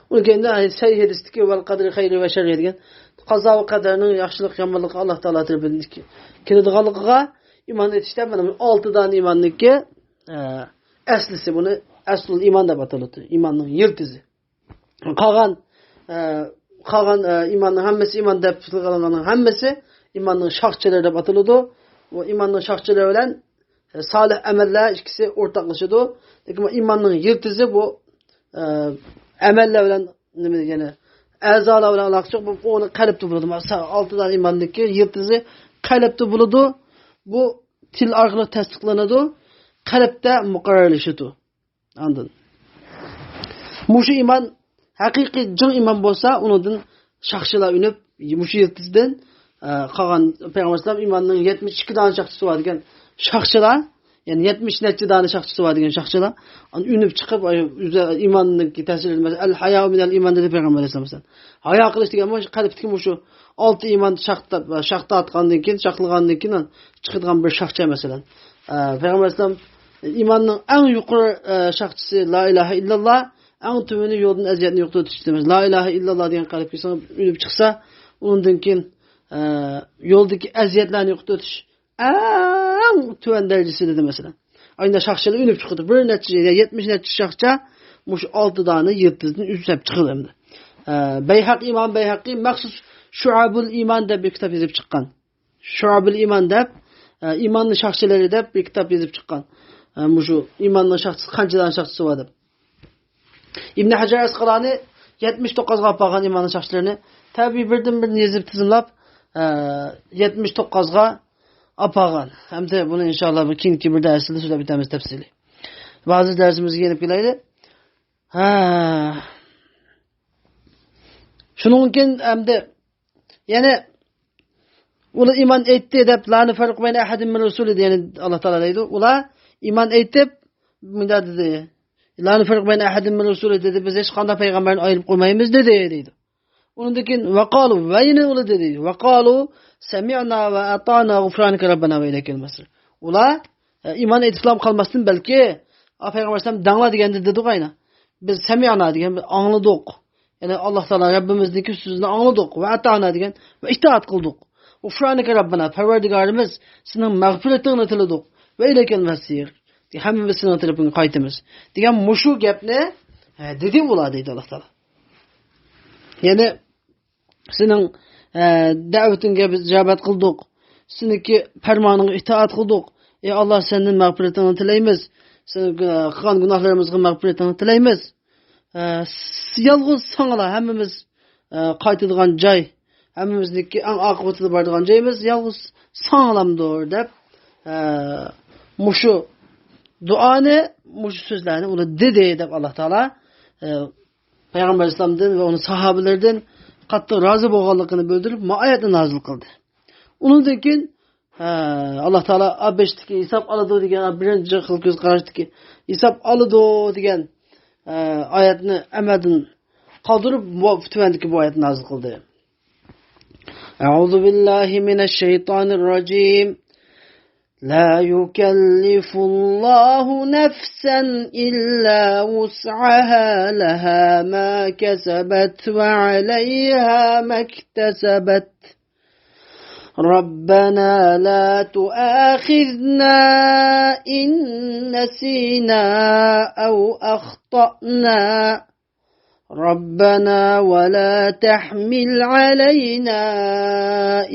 Undan Sayyidistiki vel qadri xayri ve şerri degan qazo va qadarning yaxshilik yomonligi Alloh taolo tarafidan keladiganligiga iymon etishda mana 6 dan iymonniki aslisi buni aslul iymon deb ataladi. Iymonning yiltizi. Qolgan iymonning hammasi iymon deb qilinganning hammasi iymonning shoxchalari deb ataladi. Bu iymonning shoxchalari bilan solih amallar ikkisi o'rtoqlashadi. Lekin iymonning yiltizi bu amallar bilan nima degani a'zolar bilan aloqasi bu uni qalbda bo'ladi. Masalan 6 dan iymonniki yiltizi qalbda bo'ladi. Bu til orqali tasdiqlanadi. Qalbda muqarrarlashadi. Anladın? Muşu iman haqiqiy cın iman bo'lsa, unidan şaxşılar ünüp, muşu yiltizdan qolgan Peygamber sallam imanning 72 dona şaxçısı var degan şaxçılar, yani 70 necha dona şaxçısı var degan şaxçılar, ünüp chiqib imanning ta'sirini al hayo minal iman dedi Peygamber sallam. Hayo qilish degan qalbdagi muşu 6 iman şaxta atgandan keyin, şaxlgandan keyin chiqadigan bir şaxça masalan. Peygamber sallam İmanın en yukarı şahçısı la ilahe illallah, en tümünü yolun eziyetini yoktu tutuşturmaz. La ilahe illallah diyen kalp insan ünüp çıksa, ondan ki yoldaki eziyetlerini yoktu tutuş. En tüven derecesi dedi mesela. Aynı şahçıyla ünüp çıkıyordu. Bir neticede 70 netice şahça, muş 6 tane yıldızın üstü hep çıkıyor hem de. İmam Beyhaqi maksus Şuabul İman de bir kitap yazıp çıkan. Şuabul İman de imanlı şahçıları da bir kitap yazıp çıkan. Muşu imanlı şahçısı qanchadan şahçısı var deb. İbn Hajar Asqalani 79 ga apalgan imanlı şahçılarını tabi birdan-birini yazıp tizimlab 79 ga apalgan. Hem de bunu inşallah bu keyingi bir dersde so'zlab bitamiz tafsili. Bazı dersimizga kelib kelaydi. Şunun için hem de yani ular iman etdi deb la nufarriqu bayna ahadin min rusuli yani Allah taolo deydi. Ular iman etib bunda dedi. La nufarriqu bayna ahadin min rusuli dedi. Biz hech qanday payg'ambarni ayirib qo'ymaymiz dedi deydi. Undan keyin vaqalu va yana ular dedi. Vaqalu sami'na va ata'na ghufranika rabbana va ilaykal masir. Ular iman etib islam qolmasdan balki payg'ambar sallam dangla deganda dedi qayna. Biz sami'na degan angladik. Yani Allah taolo Rabbimizniki so'zini angladik va ata'na degan va itoat qildik. Ufranika Rabbana Parvardigarimiz sening mag'firatingni tiladik va ilaykel masir. Hammamiz sening tarafingga qaytamiz. Degan mushu gapni dedi ular deydi Alloh taolo. Yani sening da'vatingga biz ijobat qildik. Seniki farmoningga itoat qildik. Ey Alloh sendan mag'firatingni tilaymiz. Sening qilgan gunohlarimizga mag'firatingni tilaymiz. Yalg'iz sanga hammamiz qaytadigan joy hammamizniki en akıbetli bardigan joyimiz yalnız sağlamdır deb muşu duanı muşu sözlerini onu dedi deb Allah Taala Peygamber İslam'dan ve onun sahabelerden qattiq razı bo'lganligini bildirib ayetni nazil qildi. Undan keyin Allah Taala abeshtiki hisob oladi degan birinchi xil ko'z qarashdiki hisob oladi degan oyatni amadin qoldirib bu tuvandagi bu oyatni nozil qildi. A'udhu billahi minash shaytonir rojim. لا يكلف الله نفسا إلا وسعها لها ما كسبت وعليها ما اكتسبت ربنا لا تؤاخذنا إن نسينا أو أخطأنا ربنا ولا تحمل علينا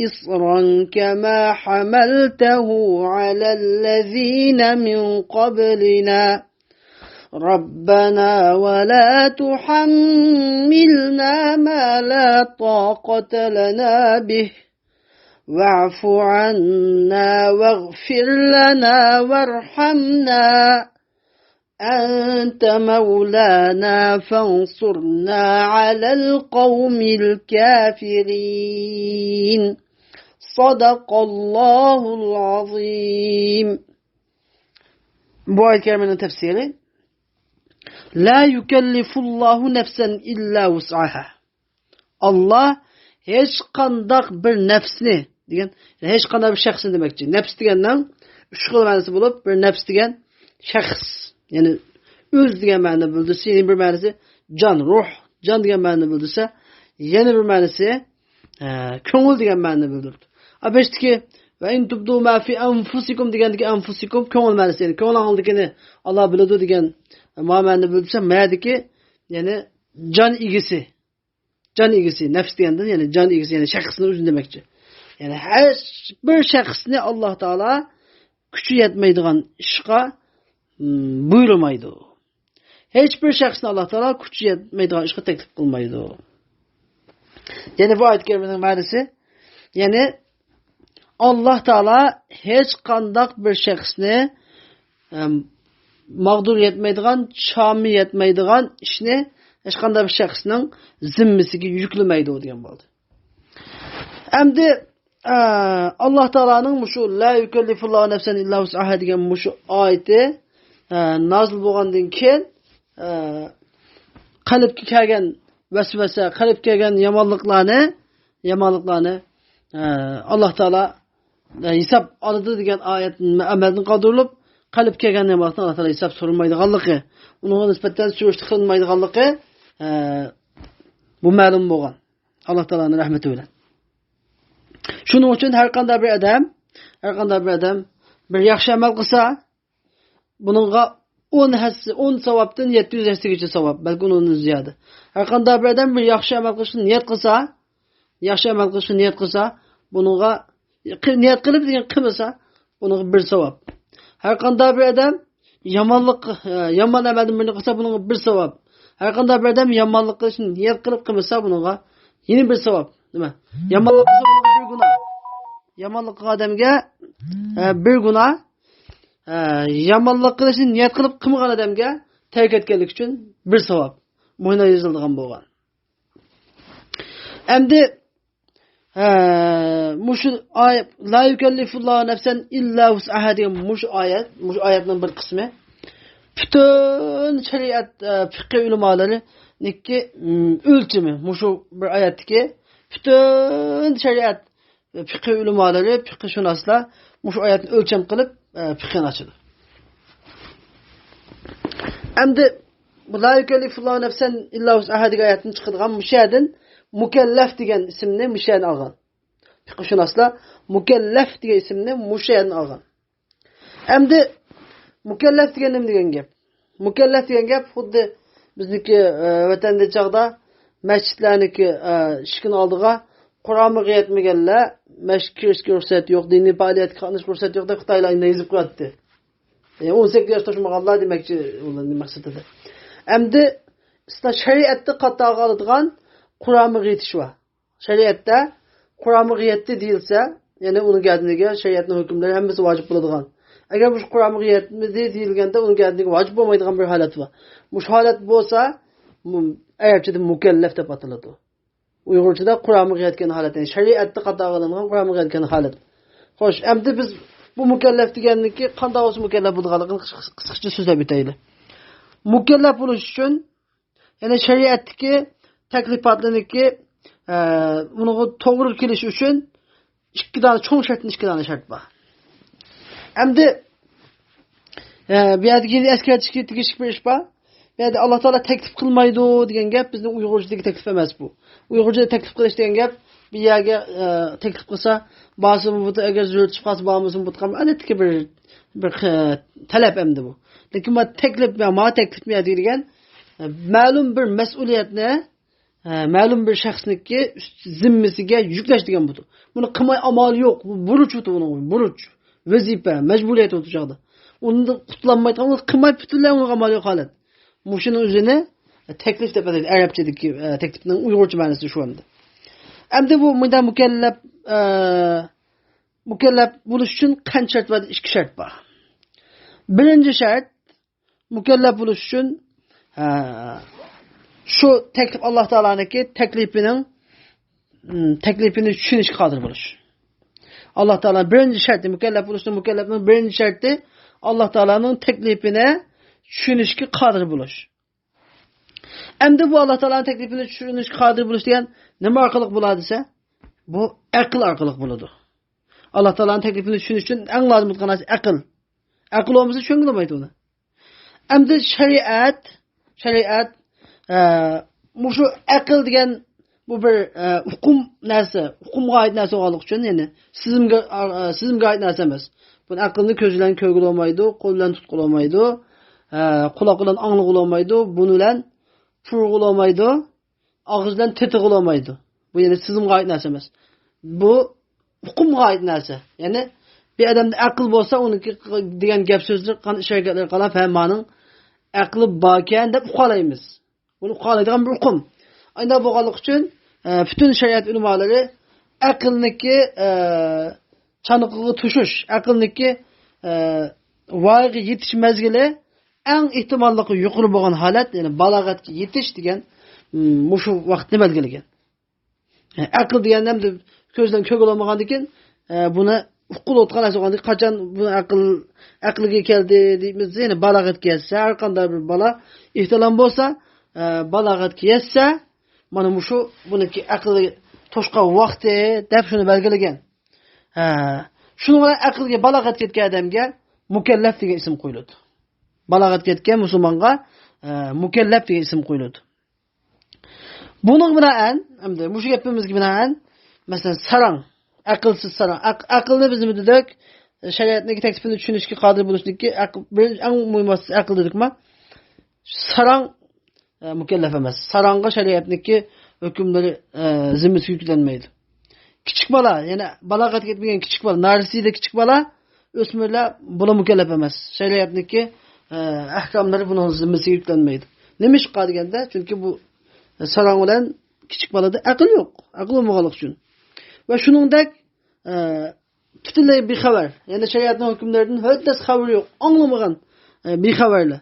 إصرا كما حملته على الذين من قبلنا ربنا ولا تحملنا ما لا طاقة لنا به واعف عنا واغفر لنا وارحمنا أنت مولانا فانصرنا على القوم الكافرين صدق الله العظيم. Bu ayet-i kerimenin tefsiri La yukellifullahu nefsen illa vus'aha. Allah hech qandaq bir nefsni degan, hech qanday bir shaxsni demakchi. Nefs degandan uch xil ma'nosi bo'lib, bir nefs degan shaxs, ya'ni o'z degan ma'no bildirsa, yana bir ma'nosi jon, ruh, jon degan ma'no bildirsa, yana bir ma'nosi ko'ngil degan ma'no bildirdi. Abeshtiki va in tubdu ma fi anfusikum degandagi anfusikum ko'ngil ma'nosi, ya'ni ko'ngilingiznikini Alloh biladi degan ma'noni bildirsa, ma'nodagi ya'ni jon egisi. Jon egisi, nafs degandan ya'ni jon egisi, ya'ni shaxsni o'zi demakchi. Ya'ni har bir shaxsni Alloh taolo kuchi yetmaydigan ishga buyurmaydi. Hech bir shaxsni Alloh taolo kuchi yetmaydigan ishga taklif qilmaydi. Ya'ni bu oyat kerimening ma'nosi, ya'ni Alloh taolo hech qanday bir shaxsni maqdur yetmaydigan, chomi yetmaydigan ishni hech qanday bir shaxsning zimmasiga yuklamaydi degan bo'ldi. Endi Alloh taolaning mushu la yukellifullahu nafsan illa vus'aha degan mushu oyati nozil bo'lgandan keyin qalbga kelgan vasvasa, qalbga kelgan yomonliklarni Alloh taolo hisob oladi degan oyatning amaldan qoldirilib, qalbga kelgan yomonlikni Alloh taolo hisob so'ramaydiganligi, unga nisbatan surishti qilinmaydiganligi bu ma'lum bo'lgan. Alloh taolaning rahmati bilan. Shuning uchun har qanday bir odam bir yaxshi amal qilsa, buningga 10 savobdan 700 hissagacha savob, balki undan ziyoda. Har qanday bir odam bir yaxshi amal qilishni niyat qilsa, buningga niyat qilib degan qilmasa, buningga bir savob. Har qanday bir odam yomon amaldan birini qilsa, buningga bir savob. Har qanday bir odam yomonlik qilishni niyat qilib qilmasa, buningga yana bir savob. Nima? Yomonlik qilsa buningga bir gunoh. Yomonlik qilgan odamga bir gunoh. Yomonlik qilishni niyat qilib qilmagan odamga tark etganlik uchun bir savob mo'yna yozilgan bo'lgan. Endi mushu oyat la yukellifullahu nafsan illa vus'aha degan mushu oyatning bir qismi butun shariat fiqh ulamolarining o'lchami mushu bir oyatdagi butun shariat fiqh ulamolari, fiqhshunoslar mushu oyatni o'lcham qilib fiqhni ochadi. Endi la yukellifullahu nafsan illa vus'aha degan oyatni chiqadigan mushadin mukallaf degan ismni mushadan olgan. Fiqhshunoslar mukallaf degan ismni mushadan olgan. Endi mukallaf degan nima degan gap? Mukallaf degan gap xuddi bizniki vatanda chaqda masjidlarniki ishkin oldiga Qur'onga yetmaganlar mashkirishga ruxsat yo'q, diniy faoliyatga qatnashishga ruxsat yo'q deb Xitoylarni yozib qo'yadi. 18 yosh to'lmaganlar demakchi ularning maqsadida. Endi shariatda qattiq oladigan Qur'onga yetish va shariatda Qur'onga yetdi deyilsa, ya'ni uning gadiniga shariatning hukmlari hammasi vojib bo'ladigan. Agar bu Qur'onga yetmadi deyilganda uning gadiniga vojib bo'lmaydigan bir holat va bu holat bo'lsa, arabchada mukallaf deb ataladi. Uyg'urchada Qur'onga yetgan holat, ya'ni shariatda qattiq olingan Qur'onga yetgan holat. Xo'sh, endi biz bu mukallaf deganniki qanday o'zi mukallaf bo'lganligini qisqacha so'zlab o'taylik. mukallaf bo'lish uchun ya'ni shariatdagi taklifotlarniki buni to'g'ri kelish uchun ikki dona shart bor. Endi bu yerda eskartishga tegishli bir ish bor. Bu yerda Alloh taolo taklif qilmaydi degan gap bizning Uyg'urchadagi taklif emas bu. Uyg'urchada taklif qilish degan gap bir yerga taklif qilsa, ba'zi bu agar zo'r chiqib qolsa, ba'zi bu ham adatdagi bir talab endi bu. Lekin bu taklif degan ma'lum bir mas'uliyatni ma'lum bir shaxsniki zimmasiga yuklash degan bu. Buni qilmay amal yo'q. Bu buruch o'ti buni, buruch, vazifa, majburiyat o'ti joqda. Unda qutlanmaydigan, uni qilmay butunlay uni amal yo'q holat. Mushuni o'zini taklif deb ataydi arabchadagi taklifning uyg'urcha ma'nosi shu anda. Endi bu bunda mukallaf bo'lish uchun qancha shart bor? Ikki shart bor. Birinchi shart mukallaf bo'lish uchun şu taklif Alloh taolaniki taklifini tushunishga qodir bo'lish. Alloh taolo birinchi sharti mukallaf bo'lishning mukallafning birinchi sharti Alloh taolaning taklifini tushunishga qodir bo'lish. Endi bu Alloh taolaning taklifini tushunishga qodir bo'lish degan nima orqali bo'ladi desa, bu aql orqali bo'ladi. Alloh taolaning taklifini tushunish uchun eng lozim bo'lgan narsa aql. Aql olmasa tushunolmaydi uni. Endi shariat mushu aql degan bu bir hukm narsa, hukmga oid narsa bo'lganligi uchun, ya'ni sizimga oid narsa emas. Buni aqlni ko'z bilan ko'rgila olmaydi, qo'l bilan tutqila olmaydi, quloq bilan anglig'ila olmaydi, buni bilan purg'ila olmaydi, og'iz bilan tetig'ila olmaydi. Bu ya'ni sizimga oid narsa emas. Bu hukmga oid narsa. Ya'ni bir odamda aql bo'lsa, uniki degan gap so'zlar, qanday harakatlar qilib, hammaning aqli bor ekan deb uqalaymiz. Bunu uqalaydigan bir hukm. Ayda bo'lganlik uchun bütün shariat ulamolari aqlniki chaniqiga tushish, aqlniki voyaga yetish mezgili eng ehtimolli yuqori bo'lgan holat, ya'ni balog'atga yetish degan mushu vaqtni belgilagan. Aql degan ham ko'zdan ko'rib olmagandan keyin buni uqul o'tgan narsa bo'lganda qachon bu aqlga keldi deymiz, ya'ni balog'atga yetsa, har qanday bir bola ehtilam bo'lsa, balog'atga yetsa, mana mushu buniki aqlga to'shqan vaqti deb shuni belgilagan. Shuni bilan aqlga balog'at ketgan odamga mukallaf degan ism qo'yiladi. Balog'at ketgan musulmonga mukallaf degan ism qo'yiladi. Buning bilan endi mushu gapimizga bilan masalan sarang, aqlsiz sarang. Aqlni biz dedik, shariatning taklifini tushunishga qodir bo'lishniki eng muhim aql dedikmi? Sarang mukallaf emas. Sarangga shariatniki hukmlari zimmasiga yuklanmaydi. Kichik bola, ya'ni balog'atga yetmagan kichik bola, narsida kichik bola, o'smirlar buni mukallaf emas. Shariatniki ahkomlari buning zimmasiga yuklanmaydi. Nima ish qilganda? Chunki bu sarang bilan kichik bolada aql yo'q. Aql bo'lmaganlik uchun. Va shuningdek butunlay bexabar, ya'ni shariatning hukmlaridan hech xabar yo'q, anglamagan bexabarlar.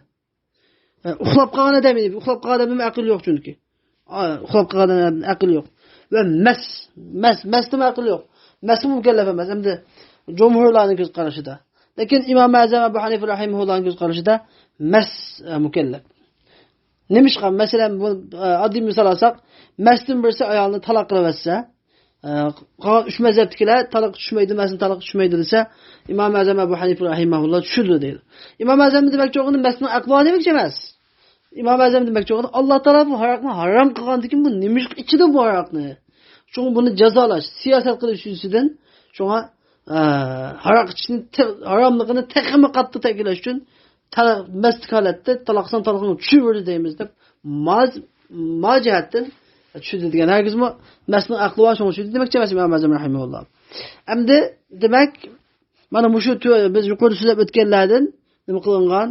Uxlab qolgan odam edi. Uxlab qolgan odamning aqli yo'q chunki. Uxlab qolgan odamning aqli yo'q. Va masning aqli yo'q. Mas mukallaf emas. Endi jumhurlarning ko'z qarashida. Lekin Imom Azam Abu Hanifa rahimahullohning ko'z qarashida mas mukallaf. Nimishqa masalan bu oddiy misol olsak, masdan birisi ayolni taloq qilib qolgan 3 mazhabdagilar taloq tushmaydi, masdan taloq tushmaydi desa, Imom Azam Abu Hanifa rahimahulloh tushirdi deydi. Imom Azam demakchi o'g'ini masdan aqli demakchi emas. Imom Azam demakchi o'g'ini Alloh taolo bu haroqni harom qilgandan bu nimishqa ichida bu haroqni. Chunki buni jazolash, siyosat qilish uchun shunga haroq ichishni haromligini texmi qattiq ta'kidlash uchun mast holatda taloqsan taloqni tushirdi deymiz deb mojihatdan tushirdi degan. Hargizmi masning aqli va shunga tushirdi demakchi emas Imom Azam rahimahulloh. Endi demak mana mushu biz yuqorida so'zlab o'tganlardan nima qilingan?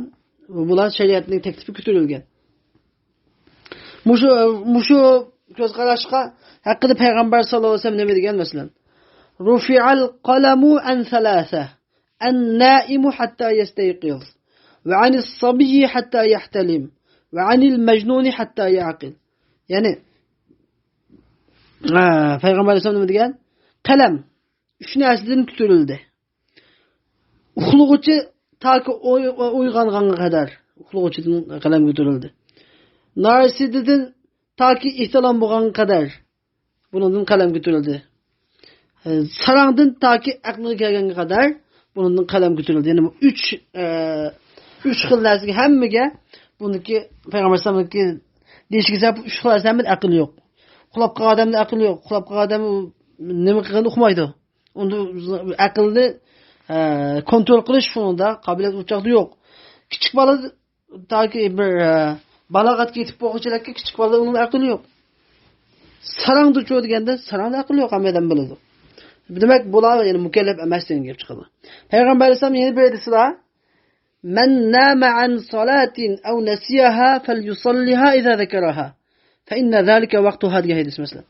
Bular shariatning taklifi ko'tarilgan. Mushu ko'z qarashga haqida payg'ambar sollallohu alayhi vasallam nima degan masalan? Rufi'al qalamu an thalatha. An-na'imu hatta yastayqiz. Va 'anil sabiyyi hatta yahtalim. Va 'anil majnuni hatta ya'qil. Ya'ni payg'ambar sollallohu alayhi vasallam nima degan? Qalam 3 narsadan ko'tarildi. Uxlug'uchi taki uyg'onganga qadar, uxlag'uchidan qalam ko'tarildi. Narsididan toki ihtilom bo'lgan qadar bundan qalam ko'tarildi. Sarangdan toki aqlga kelganga qadar bundan qalam ko'tarildi. Ya'ni bu 3 xil narsaga hammaga buniki payg'ambar sallallohu deyishga 3 xil narsaning aqli yo'q. Uxlab qolgan odamda aqli yo'q. Uxlab qolgan odam nima qilganda uxmaydi. Unda aqlni kontrol qilish shunda qobiliyat uchoqda yo'q. Kichik bola toki bir balog'atga yetib bo'lgunchalarga kichik bola uning aqli yo'q. Sarangda cho'y deganda sarangda aqli yo'q hammadan biladi. Demak bular ya'ni mukallaf emas degan gap chiqadi. Payg'ambar alayhisalom yana bir hadisda "Man nama an salatin aw nasiyaha falyusalliha idza zakaraha fa inna zalika waqtuha" degan hadis masalan.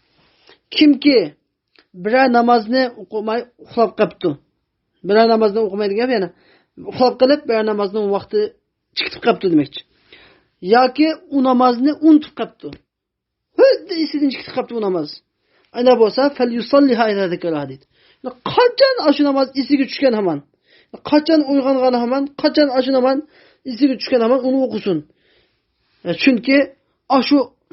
Kimki bir namozni o'qimay uxlab qolibdi. Bir namozni o'qimaydigan gap, ya'ni uxlab qolib bir namozning vaqti chiqib qolibdi demakchi. Yoki u namozni unutib qolibdi. Huddi esidan chiqib qolibdi u namoz. Ana bo'lsa falyusalliha idza zakaraha deydi. Qachon shu namoz esiga tushgan hamon, qachon uyg'ongan hamon, qachon shu namoz esiga tushgan hamon uni o'qisin. Chunki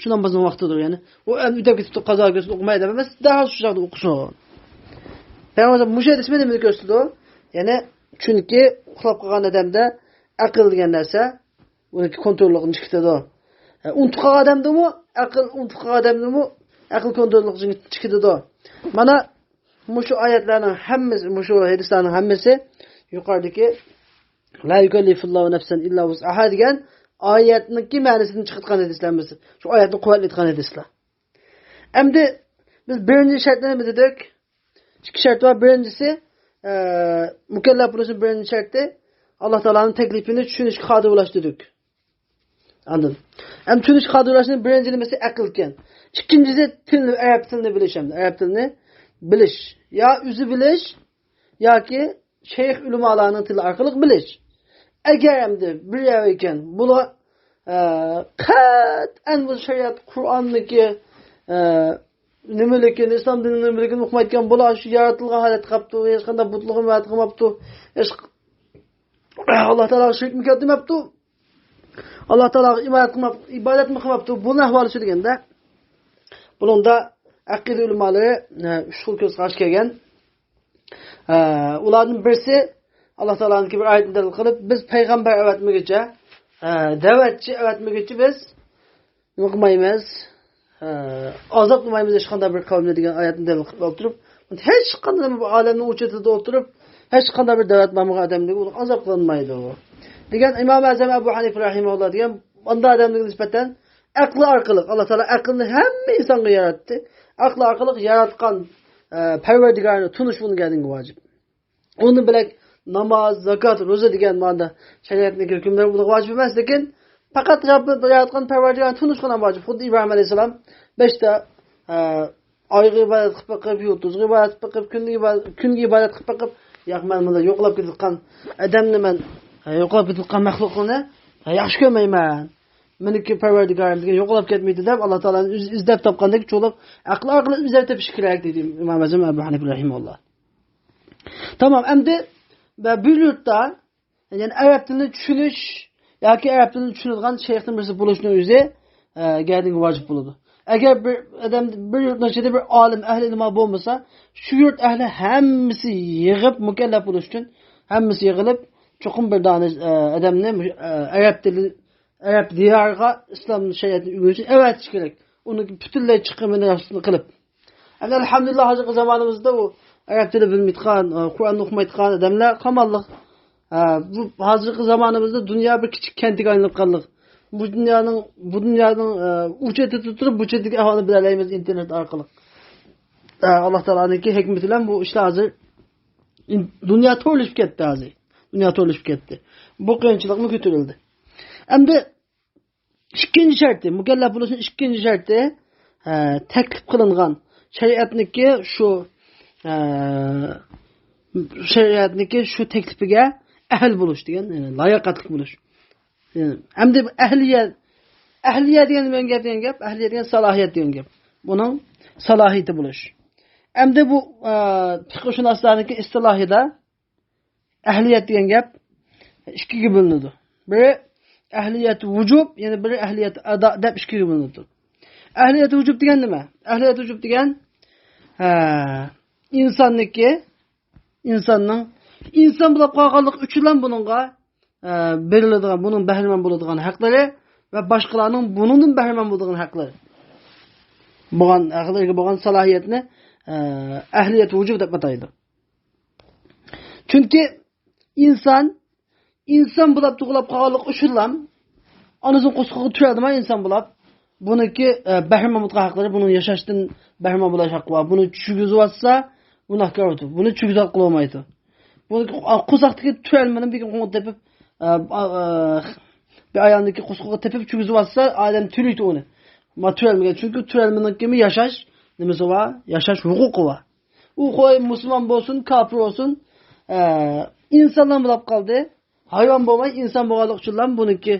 shu namozning vaqtidir, ya'ni u uyda ketib qazo qilib o'qimaydi emas, darhol shu joyda o'qisin. Payg'ambar mushahid ismi nima ko'rsatdi? Ya'ni chunki uxlab qolgan odamda aql degan narsa uni kontrolligini chiqitadi. Unutib qolgan odamdami unutib qolgan odamdami aql kontrolligini chiqitadi. Mana mushu oyatlarning hammasi, mushu hadislarning hammasi yuqoridagi la yukallifullohu nafsan illa wus'aha degan oyatning ma'nosini chiqitgan hadislarimiz. Shu oyatni quvvatlayotgan hadislar. Endi biz birinchi shartni nima dedik? İki şart var. Birincisi mükellef buluşun birinci şartı Allah Teala'nın teklifini düşünüş kadir ulaştırdık. Anladın? Hem düşünüş kadir ulaştırdık birinci kelimesi akılken. İkincisi Arap dilini biliş hem de. Arap dilini biliş. Ya üzü biliş ya ki şeyh ulemalarının dili arkalık biliş. Eğer hem de bir yerken bunu en bu şeriat Kur'an'daki nimaligini islom dinining nimaligini o'qimayotgan bola shu yaratilgan holat qolibdi, hech qanday butlig'im va qilmabdi. Alloh taolo shirk demabdi. Alloh taolo ibodat qilmabdi. Buni ahvoli shu deganda bunda aqida ulamolari ushul ko'z qarshi kelgan. Ularning birisi Alloh taoloning bir oyatini dalil qilib, biz payg'ambar avatmaguncha, da'vatchi avatmaguncha biz nima qilmaymiz? Azaplaymaymiz hech qanday bir qavmni degan oyatni dalil qilib o'tirib, hech qanday bir olamning o'chitida o'tirib, hech qanday bir da'vat bo'lmagan odamga u azab qilinmaydi. Degan Imom Azam Abu Hanifa rahimahulloh degan bunday odamga nisbatan aqli orqali Alloh taolo aqlni hamma insonga yaratdi. Aqli orqali yaratgan Parvardigorni tunish bunga vojib. Uni bilan namoz, zakot, ro'za degan ma'noda shariatning hukmlari bunga vojib emas, lekin faqat Rabbim yaratgan Parvardigorni tunish ham vojib. Xuddi Ibrohim alayhisalom 5 ta oyga ibodat qilib, yulduzga ibodat qilib, kunga ibodat qilib, men bunda yo'qlab ketgan odamni men yo'qlab ketgan maxluqni yaxshi ko'rmayman. Meniki Parvardigorim degan yo'qlab ketmaydi deb Alloh taolani izlab topgandek cho'liq aql orqali izlab topish kerak dedi Imom Azam Abu Hanifa rahimahulloh. Tamam, endi bu yurtda ya'ni arab tilini tushunish yoki arab tilini tushunadigan shayxning birisi bo'lishni o'zi gardinga vojib bo'ladi. Agar bir odam bir yurtning ichida bir olim, ahli ilm bo'lmasa, shu yurt ahli hammasi yig'ib mukallaf bo'lish uchun hammasi yig'ilib cho'qim bir dona odamni arab diyoriga islom shariatini o'rgatish avatish kerak. Uni butunlay chiqimini qilib. Endi alhamdulillah hozirgi zamonimizda u arab tili bilmaydigan, Qur'onni o'qimaydigan odamlar qamalliq. Bu hozirgi zamonimizda dunyo bir kichik kentga aylanib qoldi. Bu dunyoning uchetida turib, bu chetdagi aholini bilalaymiz internet orqali. Alloh taoloning hikmati bilan bu ishlar hozir dunyo to'lishib ketdi hozir. Dunyo to'lishib ketdi. Bu qiyinchilikni ko'tarildi. Endi ikkinchi sharti, mukallaf bo'lishning ikkinchi sharti taklif qilingan shariatniki shu taklifiga ahl bo'lish degan, ya'ni layoqatli bo'lish. Endi ahliyat degan gap, ahliyat degan salohiyat degan gap. Buning salohiyati bo'lish. Endi bu fiqhshunoslarning istilohida ahliyat degan gap ikkiga bo'linadi. Biri Ahliyat vujub, yani biri ahliyat ada deb ikkiga bo'linadi. Ahliyat vujub degan nima? Ahliyat vujub degan insonning inson bo'lib qolganlik uchun buningga beriladigan, buning bahramand bo'ladigan haqlari va boshqalarning buningdan bahramand bo'ladigan haqlari. Bo'lgan salohiyatni ahliyat vujub deb ataydi. Chunki inson bo'lib tug'ilib qolganlik uchun onasining qo'sqig'iga turadimi inson bo'lib buniki bahramand bo'lgan haqlari, buni yashashdan bahramand bo'lish haqqi bor. Buni tushugizib olsa gunohkor bo'ladi. Buni tushugizib qilolmaydi. Buni qo'saqdagi turalmadan bir qo'ng'ib tepib bir ayolniki qo'sqig'iga tepib tushugizib olsa odam turiydi uni. Ma turalmagan, chunki turalmadan kimi yashash nimasi bor? Yashash huquqi bor. U qo'y musulmon bo'lsin, kofir bo'lsin, insonlar bo'lib qoldi. Hayvon bo'lmay inson bo'lganlik uchun buniki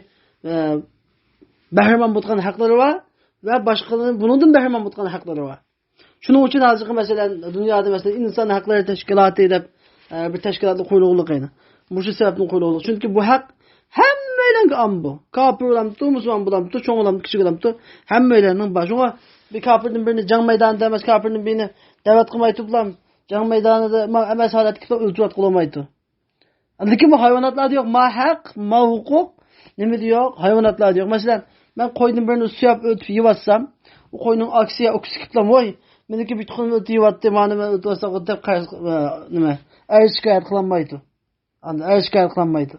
bahramand bo'lgan haqlari bor va boshqalarning buningdan bahramand bo'lgan haqlari bor. Shuning uchun hozirgi masalan dunyoda masalan inson haqlari tashkiloti deb bir tashkilotni qo'yilganligini. Bu shu sababdan qo'yilgan. Chunki bu haq hammalarga am bu. Kofir bo'lamdi, musulmon bo'lamdi, cho'ng bo'lamdi, kichik bo'lamdi, hammalarning boshqa bir kofirning birini jang maydonida emas, kofirning birini da'vat qilmay turiblar. Jang maydonida emas holatga kelib o'ltirib qolmaydi. Lekin bu hayvonotlarda yo'q, ma haq, ma huquq, nima yo'q, hayvonotlarda yo'q. Masalan, men qo'yning birini suyab o'tib yevatsam, u qo'yning aksiya o'ksikiblam, voy, meniki bitqin o'tib yevatdi, meni o'tsa deb nima, shikoyat qilolmaydi. Shikoyat qilolmaydi.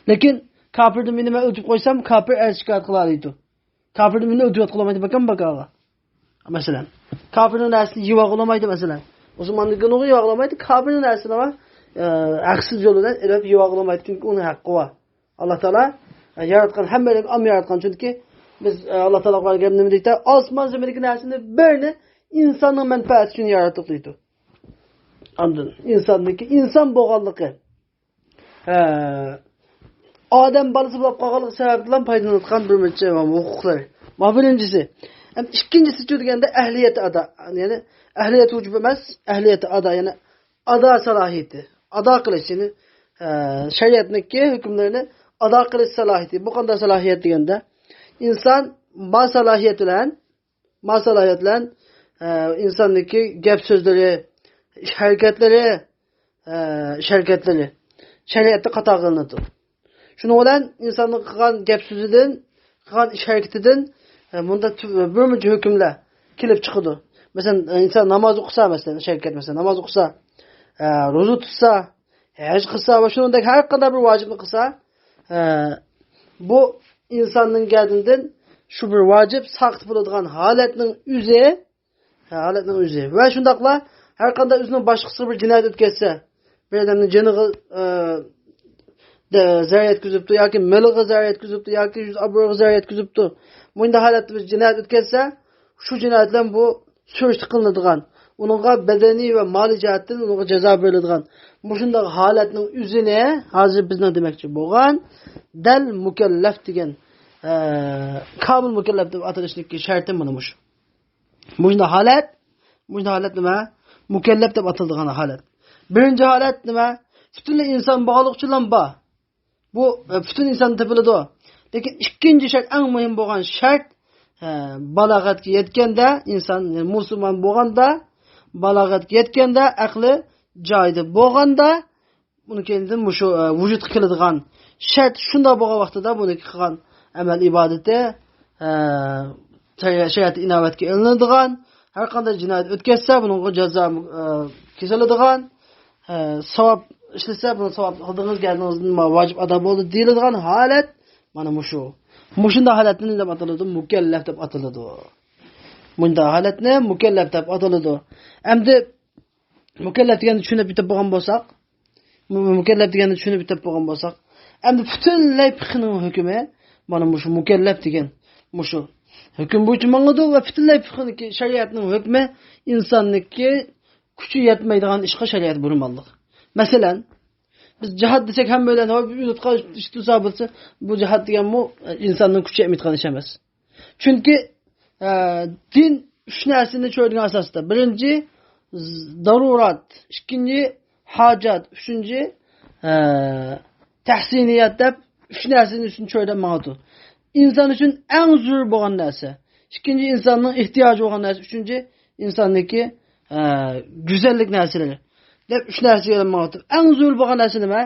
Lekin kofirni meni men o'tib qo'ysam, kofir shikoyat qiladi. Kofirni meni o'tib qilolmaydi, bakaga. Masalan, kofirning narsini yeva qilolmaydi masalan. Musulmonlikni yeva qilolmaydi, kofirning narsini haqsiz yo'lidan ilib yeva qilolmaydi, chunki uning haqqi bor. Alloh taolo yaratgan hammalarni am yaratgan, chunki biz Alloh taolo qo'ygan nima deydi? Osmon zamindagi narsani birini insonning manfaati uchun yaratdik deydi. Andın insonniki inson bo'lganligi odam bolasi bo'lib qolganligi sababli foydalanayotgan bir necha huquqlar. Bu birinchisi. İkincisi deganda ahliyat ada, ya'ni ahliyat vujub emas, ahliyat ada, ya'ni ada salohiyati. Ada qilish, ya'ni shariatniki hukmlarini ada qilish salohiyati. Bu qanday salohiyat deganda inson ma salohiyat bilan insonniki gap so'zlari, harakatlari shariatda qato qilinadi. Shuning bilan insonning qilgan gap so'zidan, qilgan ish harakatidan bunda bir necha hukmlar kelib chiqadi. Masalan, inson namoz o'qisa, masalan, shariat masalan namoz o'qisa, ro'za tutsa, haj qilsa va shuningdek har qanday bir vojibni qilsa, bu insonning gadindan shu bir vojib saqit bo'ladigan holatning o'zi va shundaqla har qanday o'zining boshqasi bir jinoyat o'tkazsa, bir odamning joniga zarar yetkazibdi yoki miliga zarar yetkazibdi yoki obro'ga zarar yetkazibdi. Bunday holatda biz jinoyat o'tkazsa, shu jinoyat bilan bu surishti qilinadigan, uningga badaniy va moli jihatdan unga jazo beriladigan. Bu shunday holatning o'zini hozir bizning demoqchi bo'lgan dal mukallaf degan kamil mukallaf deb atalishlik sharti mana shu. Bunday holat nima? Mukallaf deb ataladigan holat. Birinchi holat nima? Butunlay inson bog'liq uchun bor. Bu butun inson topiladi. Lekin ikkinchi shart, eng muhim bo'lgan shart, balog'atga yetganda inson musulmon bo'lganda, balog'atga yetganda, aqli joyida bo'lganda, buni kendidan shu vujud qiladigan shart shunday bo'lgan vaqtida buni qilgan amal ibodati shariat inovatga ilinadigan, har qanday jinoyat o'tkazsa, bunga jazo kesiladigan, savob ishlasa, buni savob qildingiz, galingizni vojib ado bo'ldi deyiladigan holat mana shu. Shunday holatni deb ataladi, mukallaf deb ataladi. Bunday holatni mukallaf deb ataladi. Endi mukallaf deganni tushunib bitib bo'lgan bo'lsak, endi butunlay fiqhning hukmi mana shu mukallaf degan shu hukm bo'yicha mangadi va butunlay fiqhniki shariatning hukmi insonniki kuchi yetmaydigan ishga shariat buyurmoqlik. Masalan, biz jihad desak hammalar unutqa ishtusa bo'lsa, bu jihad degan insonning kuchi yetmaydigan ish emas. Chunki din uch narsani ko'rgan asosda. Birinchi darurat, ikkinchi hojat, uchinchi tahsiniyat deb üç narsani uchun cho'ylanmadi. İnsan uchun eng zo'r bo'lgan narsa. İkinci insanın ihtiyacı olan narsa. Üçüncü insandaki güzellik narsaları. Dep üç narsa yo'llanmadi. Eng zo'r bo'lgan narsa nima?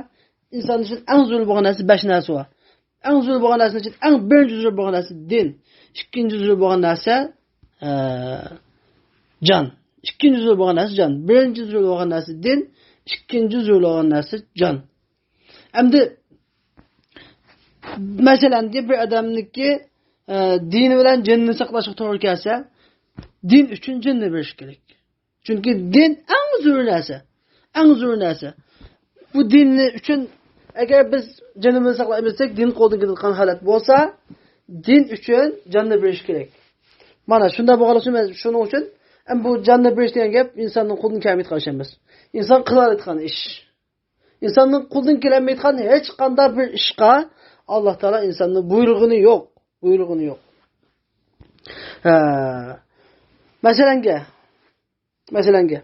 İnsan uchun eng zo'r bo'lgan narsa 5 narsa var. Eng zo'r bo'lgan narsa uchun eng birinchi zo'r bo'lgan narsa din. İkinci zo'r bo'lgan narsa can. İkinci zo'r bo'lgan narsa can. Birinchi zo'r bo'lgan narsa din, ikinci zo'r bo'lgan narsa can. Endi masalan bir adamniki dini bilan jinni saqlashga to'g'ri kelsa, din uchun jinni berish kerak. Chunki din eng zo'r narsa. Eng zo'r narsa. Bu dinni uchun agar biz jinni saqlaymasak, din qo'ldan ketadigan holat bo'lsa, din uchun jonni berish kerak. Mana shunda bo'lganligi shuning uchun bu jonni berish degan gap insonning qo'ldan kelmaydi qilish emas. İnson qilayotgan ish. İnsonning qo'ldan kelmaydigan hech qanday bir ishga Alloh taolo insonning buyrug'ini yo'q. Buyrug'ini yo'q. Masalanga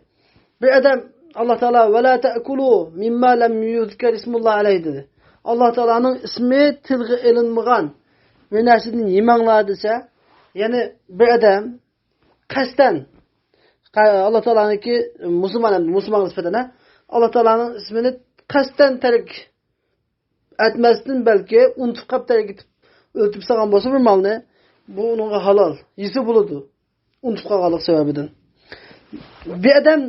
bir adam Alloh taolo va la ta'kulu mimma lam yuzkar ismulloh alayhi dedi. Alloh taoloning ismi tilga ilinmagan bir narsani yemanglar desa, ya'ni bir adam qasdan Alloh taoloning musulmon nisbatan Alloh taoloning ismini qasdan tark etmesdan belki unutib qolib tark etib o'tib salgan bo'lsa bir malni, bu uningga halol, yesi bo'ladi. Unutib qolganlik sababidan. Bir adam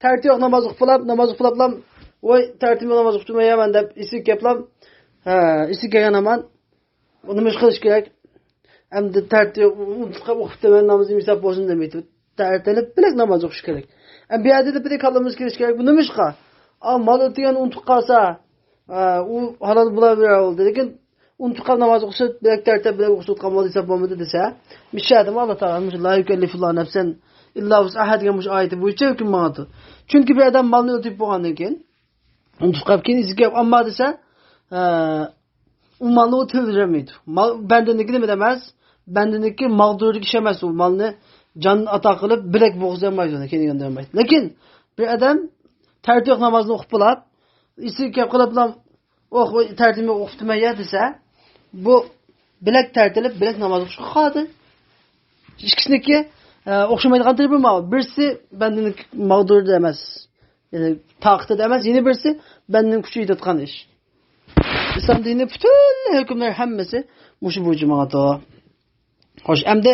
tertib namoz o'qilab, voy tertib namoz o'qitmayman deb isi kelib, isi kelgan aman nima ish qilish kerak? Endi tertib unutib qolib o'qitmayman namozim hisob bo'lsin demaydi. Tertilib bilak namoz o'qish kerak. Bu yerda bilak qilimiz kelish kerak. Bu nima ishqa? Mal o'tgan unutib qolsa, u halol bo'laveradi. Lekin unutib qolib namoz o'qishib, bilak tertib bilak o'qishib qolmadi hisob bo'lmadi desa, mishadim Alloh taolo la yukallifullohu nafsan illa wus'aha degan bu oyati bo'yicha hukm bo'ladi. Chunki bir odam malni o'tib bo'lgandan keyin unutib qolib keyin izga amma desa, u malni o'tirmaydi. Mal bandaniki nima emas, bandaniki maqdurlik ish emas, u malni can ata qilib bilak bo'g'zlamaydi, keyin demaydi. Lekin bir odam tartib namozni o'qib bo'lib, isi kelib qiliblam, tartibni o'qitmaya desa, bu bilak tartilib, bilak namoz o'qishga qoladi. Ikkisiniki o'xshamaydigan tarbi bor. Birisi bandaning maqdurida emas, ya'ni taqtida emas, yana birisi bandaning kuchida yetgan ish. İslam dini bütün hükümler hammasi mushu bo'yicha maqto. Xo'sh, endi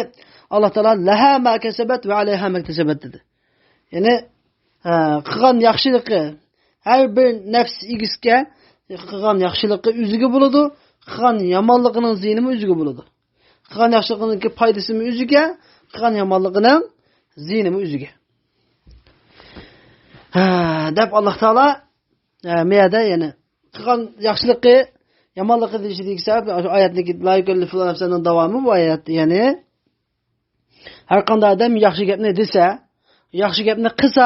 Alloh taolo laha ma kasabet ve alayha ma iktasabat dedi. Ya'ni qilgan yaxshiligi har bir nafs egisga qilgan yaxshiligi o'ziga bo'ladi, qilgan yomonligining ziyni o'ziga bo'ladi. Qilgan yaxshiligining foydasi o'ziga, qilgan yomonligining ziyni o'ziga. Deb Alloh taolo meyada ya'ni qilgan yaxshiligi yomonligi deyishidagi oyatdagi la yukallifullohu nafsan davomi bu oyat, ya'ni har qanday odam yaxshi gapni desa, yaxshi gapni qilsa,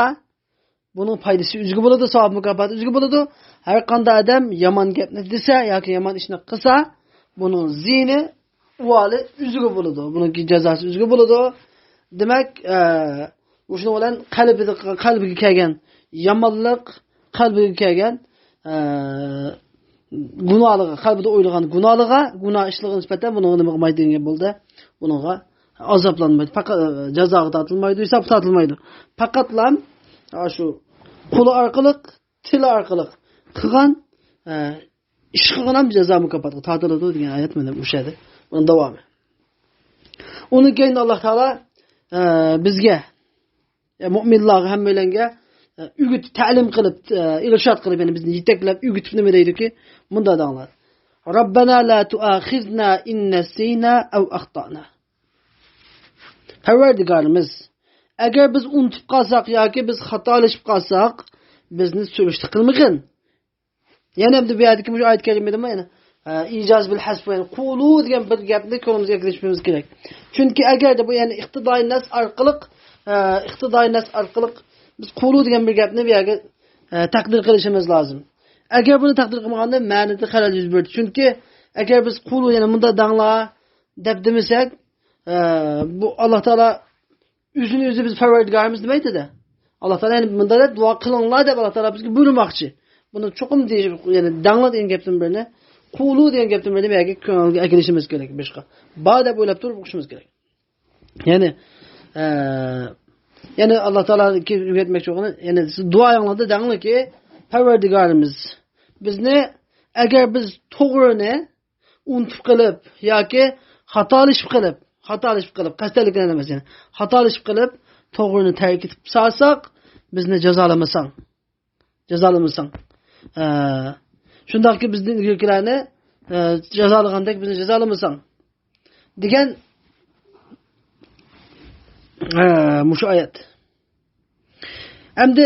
buning foydasi o'ziga bo'ladi, savob mukofoti o'ziga bo'ladi. Har qanday odam yomon gapni desa yoki yomon ishni qilsa, buning ziyni uvoli o'ziga bo'ladi. Buning jazosi o'ziga bo'ladi. Demak, o'sha bilan qalbiga kelgan yomonlik, qalbiga kelgan gunohliga, qalbida o'ylagan gunoh ishligiga nisbatan buni nima qilmaydi degan bo'ldi. Buningga azoblanmaydi, faqat jazoga tortilmaydi, hisob tortilmaydi. Faqatlam shu qo'li orqali, tili orqali qilgan ish qilgan ham jazo mukofotga tortiladi degan oyat mana o'shadi. Uning davomi. Uni keyin Alloh taolo bizga mu'minlarga hammalarga o'g'it ta'lim qilib, irshod qilib, ya'ni bizni yetaklab o'g'itib nima deydiki, bunda danglar. Robbana la tu'akhizna in nasina aw akhtana. Parvardigorimiz, agar biz unutib qolsak yoki biz xatolashib qolsak, bizni surishti qilmagin. Yana bu yerdagi bu oyat kalimadami, yana ijoz bil hasb, ya'ni qulu degan bir gapni ko'nglimizga kirishimiz kerak. Chunki agarda bu ya'ni iqtidoi nas orqali biz qulu degan bir gapni bu yerga taqdir qilishimiz lozim. Agar buni taqdir qilmaganda ma'noda xalal yuz berdi. Chunki agar biz qulu yana bunda danglar deb demasak, bu Alloh taolo o'zini o'zi biz Parvardigorimiz demaydi-da. Alloh taolo yani bunda duo qilinglar deb Alloh taolo bizga buyurmoqchi. Buni cho'qim deyish, ya'ni danglar degan gapdan birini qulu degan gapni nimaga ko'ngilga akilishimiz kerak boshqa. Ba deb o'ylab turib o'qishimiz kerak. Ya'ni Alloh taolo o'rgatmoqchi bo'lgani, ya'ni siz duoyingizda dengki, Parvardigorimiz bizni agar biz to'g'rini unutib qilib yoki xatolashib qilib qasdlikdan emas, ya'ni xatolashib qilib to'g'rini tark etib salsak, bizni jazolamasang. Shundaqki bizning ilgirlarni jazolagandek bizni jazolamasang degan mushu oyat. Endi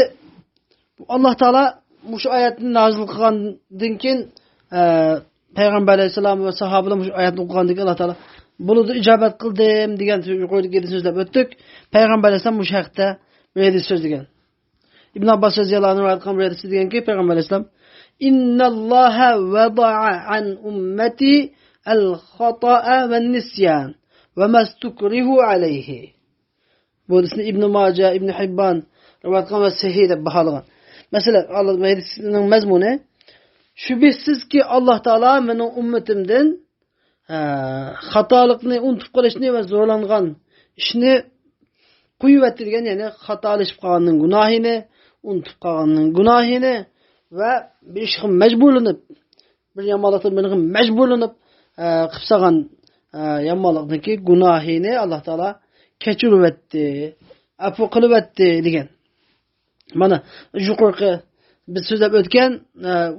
Alloh taolo mushu oyatni nozil qilgandan keyin Payg'ambar alayhisalom va sahobalar mushu oyatni o'qigandan keyin Alloh taolo buni ijobat qildim degan yuqoridagi so'zlab o'tdik. Payg'ambar alayhisalom mushu haqda bir so'z degan. İbn Abbas radhiyallohu anhu aytgan bir hadis deganki, Payg'ambar alayhisalom innalloha wada'a an ummati al-khata'a wan-nisyan wa mastukrihu alayhi. Bu hadisni İbn Majah, İbn Hibban rivoyat qilgan va sahih deb baholagan. Masalan, Allah hadisning mazmuni shubhasizki Alloh taolo mening ummatimdan xatolikni unutib qolishni va zo'rlangan ishni qo'yib degan, ya'ni xatolashib qolganning gunohini, unutib qolganning gunohini va bir ishga majburlanib, bir yomonlikdan majburlanib qilib solgan yomonlikniki gunohini Alloh taolo kechirib etdi, afu qilib etdi degan. Mana yuqorqi biz so'zlab o'tgan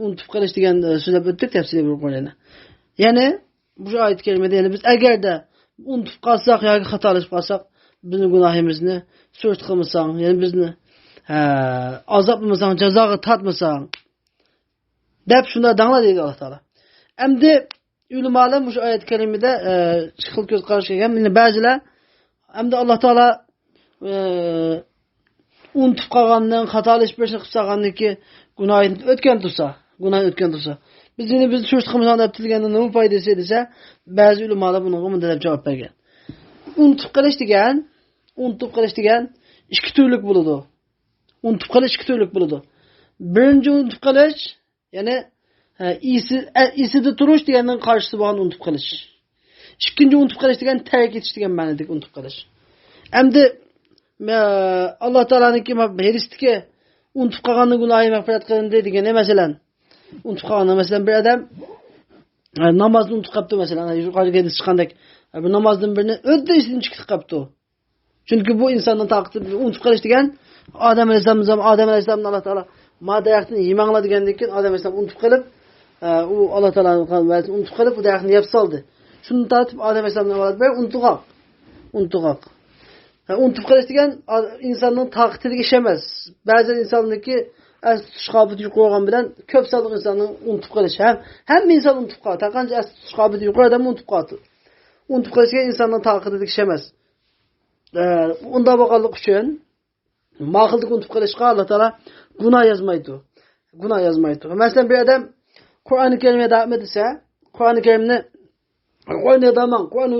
unutib qolish degan so'zlab o'tdik tafsirda bir qo'yaylik. Ya'ni bu oyat kerimada ya'ni biz agarda unutib qolsak yoki xatolashib qolsak, bizning gunohimizni so'rt qilmasang, ya'ni bizni azoblamasang, jazoga tortmasang deb shunda dangla deydi Alloh taolo. Endi ulamolar bu oyat kerimada xil ko'z qarash kelgan. Meni ba'zilar endi Alloh taolo unutib qolgandan, xatolashib bir qilib solganniki gunohini o'tgan tursa, biz so'rt qilmasang deb tilganda nima foydasi desa, ba'zi ulamolar bunga bunday deb javob bergan. Unutib qilish degan ikki turlik bo'ladi. Unutib qilish ikki turlik bo'ladi. Birinchi unutib qilish, ya'ni esida turish deganning qarshisi bo'lgan unutib qilish. Ikkinchi unutib qilish degan tark etish degan ma'nodagi unutib qilish. Endi Alloh taolaniki hadisdagi unutib qolganni gunohi mag'firat qilindi degani, masalan, unutib qolgan, masalan, bir odam namozni unutib qolibdi, masalan, yuqoriga hadis chiqqandek, bir namozdan birini o'dda esidan chiqib qolibdi. Chunki bu insonning taqdiri unutib qolish degan, Odam alayhisalomni Alloh taolo madayaqni yemanglar degandan keyin Odam alayhisalom unutib qilib, u Alloh taolaning va'dasini unutib qilib, u dayaqni yeb soldi. Shuni tortib Odam alayhisalomga va'da berib unutib unutib qilish degan insonning taqdiriga ish emas. Ba'zi insonniki as tutish qobiliyati yuqori bo'lgan bilan ko'p sonli insonning unutib qilishi hamma inson unutib qoladi. Qancha as tutish qobiliyati yuqori odam unutib qoladi. Unutib qilishga insonning taqdiriga ish emas. Unda bo'lganlik uchun ma'qullik unutib qilishga Alloh taolo gunoh yozmaydi. Masalan, bir odam Qur'oni Karimga davom etsa, Qur'oni Karimni o'ynaydaman, Qur'onni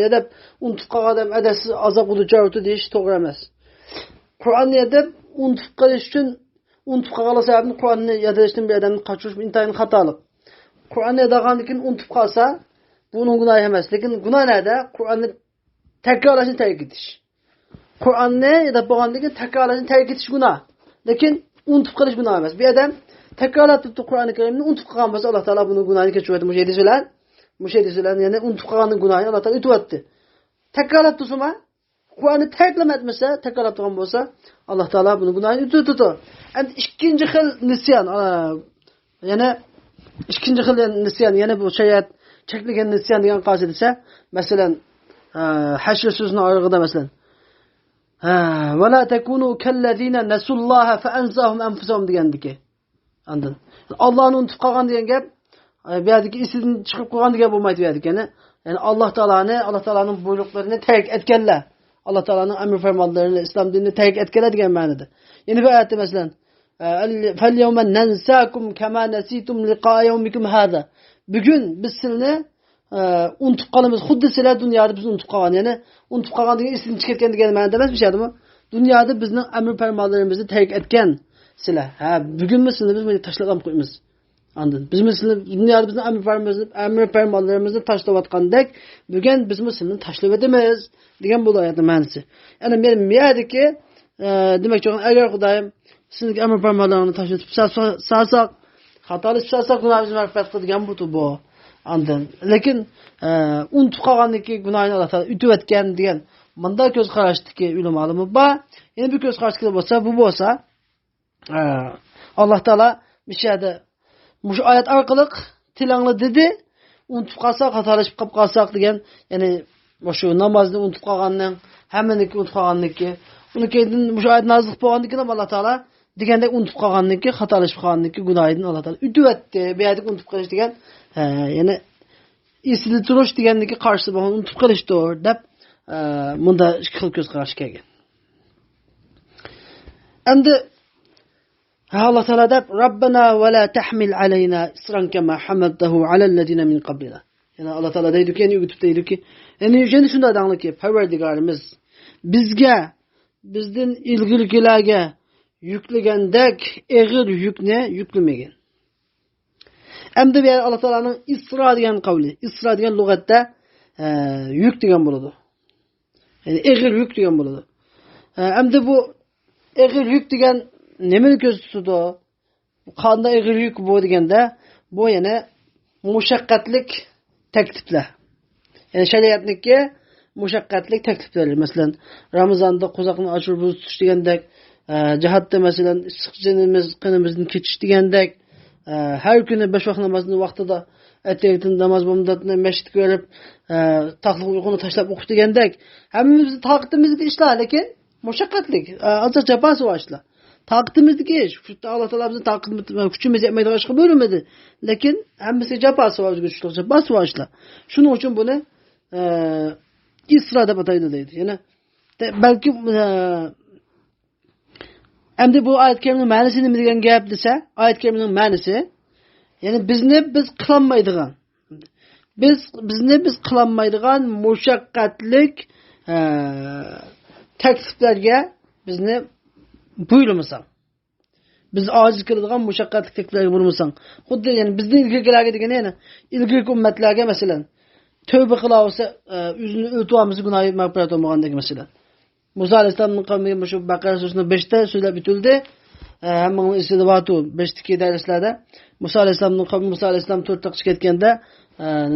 yadab unutib qolgan odam adasiz azobga duchor bo'ldi deyish to'g'ri emas. Qur'onni yadab unutib qilish uchun unutib qolgan sababni Qur'onni yadashdan bir odamni qochirish intayin xatolik. Qur'onni yadagandan keyin unutib qolsa, buning gunohi emas, lekin gunoh nada? Qur'onni takrorlashni tark etish. Qur'onni yadab bo'lgandan keyin takrorlashni tark etish gunoh. Lekin unutib qilish gunoh emas. Bir odam takrorlab turib Qur'oni Karimni unutib qolgan bo'lsa, Alloh taolo buning gunohini kechiradi. Mushaydilar, ya'ni unutib qolganning gunohini Alloh taolo o'tibdi. Takrorlab tursama, Qur'onni takrorlamasa, takrorlab turgan bo'lsa, Alloh taolo buning gunohini o'tibdi. Endi ikkinchi xil nisyon, yana ikkinchi xil nisyon, yana bu shariat cheklagan nisyon degan qoida desa, masalan, Hashr so'zining orig'ida masalan va la takunu kallazina nasulloha fa ansahum anfusahum degandiki. Andin Allohni unutib qolgan degan gap bu yerdagi esidan chiqib qolgan degan bo'lmaydi bu yerda. Ya'ni Alloh taolaning buyruqlarini tark etganlar. Alloh taolaning amr farmonlarini, islom dinini tark etganlar degan ma'noda. Ya'ni bu oyatda masalan fal yawma nansakum kama nasitum liqa yawmikum hada. Bugun biz sizni unutib qolamiz, xuddi sizlar dunyoda bizni unutib qolgan. Ya'ni unutib qolgan degan esidan chiqib ketgan degan ma'noda emas, bishadimi? Dunyoda bizning amr farmonlarimizni tark etgan sizlar. Bugunmi sizni biz buni tashlab qo'yamiz. Andın. Biz mesela dünyada bizim emir fermanlarımızı taşlavatqandek, bugün biz mesela taşlab edemiz degan bu ayetning ma'nosi. Yani benim miyadiki demek ki eğer Xudayım sizning emir fermanlarını taşlatıp salsak, xatolik salsak günahimizni mag'firat qiladigan bu. Andın. Lekin unutib qolgandiki gunohini Alloh taolo ütib etgan degan bunda ko'z qarashdiki ilm olimi bor. Yana bir ko'z qarashga bo'lsa, Alloh taolo mishada mush oyat orqali tilangli dedi, unutib qolsak, xatolashib qolib qolsak degan, ya'ni shu namozni unutib qolganning, hammaniki unutib qolganniki, uni keyin mush oyat nozil bo'lgandan keyin Alloh taolo degandek unutib qolganniki, xatolashib qolganniki gunohidan Alloh taolo ütib etdi. Bu yerda unutib qolish degan, ya'ni esli turish deganniki qarshi bo'lgan unutib qolishdir deb bunda ikki xil ko'z qarash kelgan. Endi Allah Teala deb Rabbana ve la tahmil aleyna isran kema hamaltahu alellezine min qablina. Yani Allah Teala deydi ki, YouTube deydi ki, yani şunda dağlı ki, Perverdigarimiz bizden ilgililerge yüklegendek eğir yükne yüklemegen. Hem de bir Allah Teala'nın isra diyen kavli. İsra diyen lügatte yük diyen buludu. Yani eğir yük diyen buludu. Hem de bu eğir yük diyen nemini göz tutudu? Kanda eğir yük bu degende bu yani muşakkatlik teklifler. Yani şeriatniki muşakkatlik teklifler. Mesela Ramazan'da kozakını açır buz tutuş degendek, cihatta mesela sıkıcınımız, kınımızın keçiş degendek, her günü 5 vakit namazının vaktida ettiğin namaz bombatını meşit görüp taklık uykunu taşlap okuş degendek. Hemimizin takıtımızda işler, lekin muşakkatlik. Azıcık cebası var işler. Takıtımızdaki iş. Allah Teala bize küçüğümüz yapmayı da başka bölünmedi. Lekin hemisi cebası var, güçlük cebası var işler. Şunun için bunu İsra da bataydı deydi. Yani belki hem de bu ayet-i kerimenin ma'nosini nima degan gap desa, ayet-i kerimenin ma'nosi yani biz qilolmaydigan. Biz qilolmaydigan mushaqqatlik takliflarga bizni buyurmasan. Biz ojiz qiladigan mushaqqatlik takliflarga buyurmasan. Xuddi yani bizning ilgirgilarga degan yani ilgirgi ummatlarga masalan tövbe qila olsa o'zini o'tamiz gunohi mag'firat bo'lmagandek masalan. Musa Aleyhisselam'ın kavmiyle şu Bakara Suresi'nin 5'te söyle bitildi. Hemen isidi vatu 5'teki derslerde Musa Aleyhisselam'ın kavmi Musa Aleyhisselam 4 takçı ketkende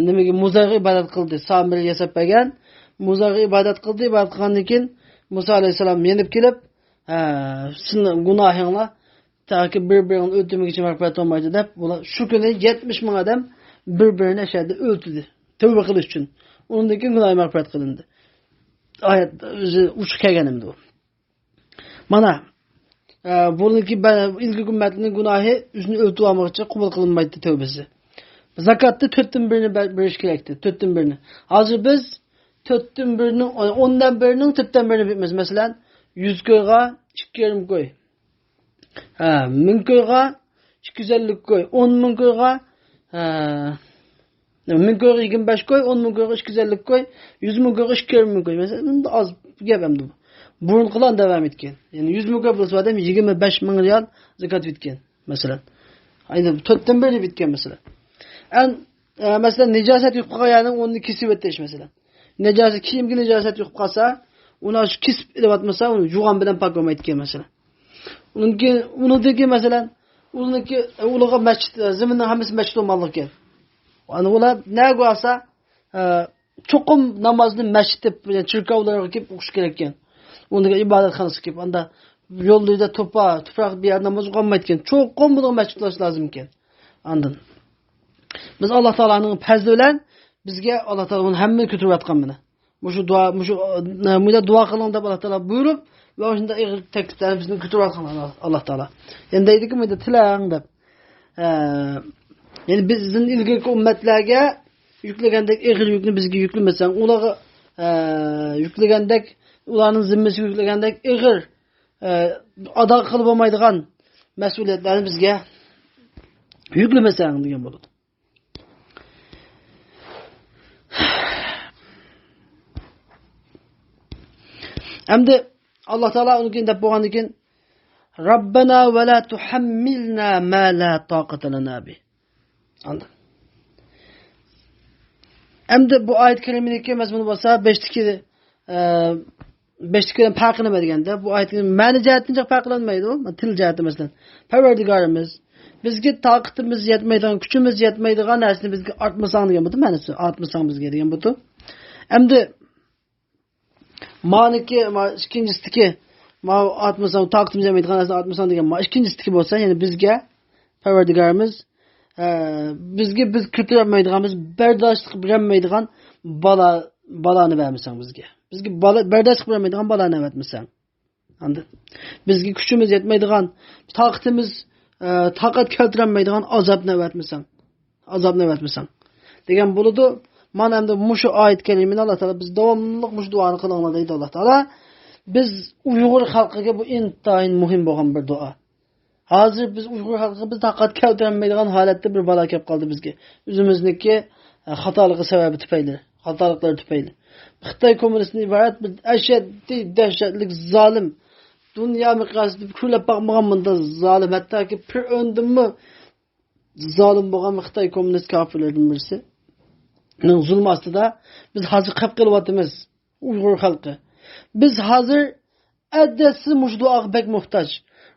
demek ki Musa'ya ibadet kıldı. Samir yasap bagan Musa'ya ibadet kıldı. İbadet kılgandan keyin Musa Aleyhisselam yenip gelip sizin günahınla ta ki birbirinin öldürmek için mag'firat olmaydı deb şu günü 70 bin adam birbirine şeyde öldürdü. Tövbe kılış için. Ondaki günahı mag'firat kılındı. Ayet uçuk kelganimdi bu. Mana buniki ilgi ümmetinin günahı yüzünü örtüp almak için kabul kılınmaydı tövbesi. Zakatta 4'ten birini beriş gerekti. 4'ten birini. Hazır biz 4'ten birinin 10'dan birinin 4'ten birini bitmez. Mesela 100 koyga 2,5 koy. 1000 koyga 250 koy. 10.000 koyga 1000 koyga 25 koy, 10.000 koyga 250 koy, 100.000 koyga 2,5 koy. Mesela bunda az gebemdi bu. Burun kılan devam etken. Yani 100.000 koy bulsa adam 25.000 riyal zakat bitken mesela. Aynı 4'ten biri bitken mesela. Mesela necaset yukub qalganning onu kesib o'tish mesela. Necaset kiyimga necaset yukub qalsa, uni shu kesib edib atmasa, uni yuvgan bilan pok bo'lmaydigan mesela. Uniki mesela uniki uluğa masjid, zaminning hammasi masjid bo'lmoqlik ekan. Ana ular ne qo'ysa, cho'qim namozni masjidda, chirkovlarga kelib o'qish kerak ekan. Unga ibodatxonasi kelib, anda yo'lda tuproq bir yer namoz o'qimaydi ekan. Cho'qim buni masjid qilish lozim ekan. Andan biz Alloh taolaning fazli bilan bizga Alloh taolo uni hamma ko'tarib atgan mana. Muyda duo qiling deb Alloh taolo buyurib va shunda ig'ir takliflarni bizni ko'tarib atgan Alloh taolo. Endi deydiki muyda tilang deb. Yani bizning ilgili ummatlarga yüklagandek ig'ir yukni bizga yuklamasan, ularga yuklagandek, ularning zimmasiga yuklagandek ig'ir ado qilib olmaydigan mas'uliyatlarni bizga yuklamasan degan bo'ladi. Hamda Alloh taolo unga deb bo'lgandan keyin Rabbana va la tuhammilna ma la taqata lana bi. Anladın? Hem de bu ayet kelimenin mazmunu olsa beşlikten farkını vergende bu ayetin ma'ni jihatdan farklanmaydi o. Til jihati mesela. Parvardigarimiz bizge taqatimiz yetmaydigan, kuchimiz yetmaydigan narsani bizga artmasang degan bu ma'nosi. Artmasang bizga degan bu. Endi maniki ikkinchisidagi ma artmasang taqatimiz yetmaydigan narsani artmasang degan ma ikkinchisidagi bo'lsa, ya'ni bizga Parvardigarimiz bizga biz ko'tarolmaydiganmiz, bardoshlik berolmaydigan balani bermasang bizga. Bizga bardoshlik berolmaydigan balani bermasang. Anladın? Bizga kuchimiz yetmaydigan, taqatimiz taqat keltirolmaydigan azobni bermasang. Azobni bermasang. Degan bo'ladi. Mana endi mushu oyat kalimini Alloh taolo biz davomli mush duoni qilinglar deydi Alloh taolo. Biz Uyg'ur xalqiga bu intayin muhim bo'lgan bir duo. Hozir biz Uyg'ur xalqiga biz taqat keltirolmaydigan holatda bir balo kelib qoldi bizga. O'zimizniki xatoligi sababi tufayli, xatoliklar tufayli. Xitoy kommunistning iborat bir ashaddiy dahshatli zolim, dunyo miqyosida ko'rib boqmagan bunda zolim, hattoki bir o'ndimmi zolim bo'lgan Xitoy kommunist kofirlardan birisi. Ning zulm ostida biz hozir qilib qilyapmiz Uyg'ur xalqi. Biz hozir addasi mush duoga bek muhtoj.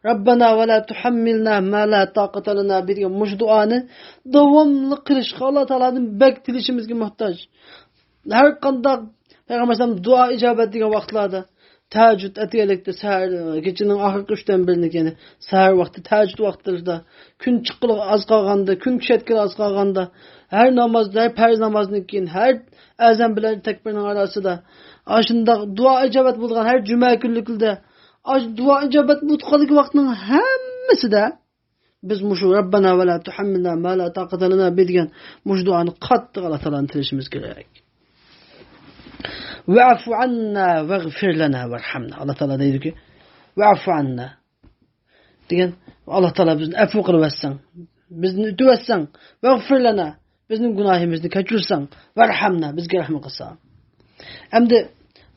Rabbana va la tuhammilna ma la taqata lana degan mush duoni davomli qilishga Alloh taolaning bek tilishimizga muhtoj. Har qanday Payg'ambarimiz duo ijobat degan vaqtlarda tahajjud atiylikda sahar kechining oxirgi 3dan birini, ya'ni sahar vaqti tahajjud vaqtlarida kun chiqqiliq oz qolganda, kun tushatgan oz qolganda, her namazda, her farz namazdan keyin, her azan bilan takbirning orasida, ashunda duo ijobat bo'lgan har juma kunlikda, duo ijobat bo'lgan vaqtning hammasida biz mushu Rabbana va la tuhammilna ma la taqata lana degan mush duoni qattiq Alloh taolaning tilishimiz kerak. Va'fu anna waghfir lana warhamna. Alloh taolo deydi-ki, va'fu anna degan Alloh taolo bizni afv qilib etsan, bizni ütüversen, waghfir lana bizning gunohimizni kechirsan, warhamna bizga rahim qilsan. Endi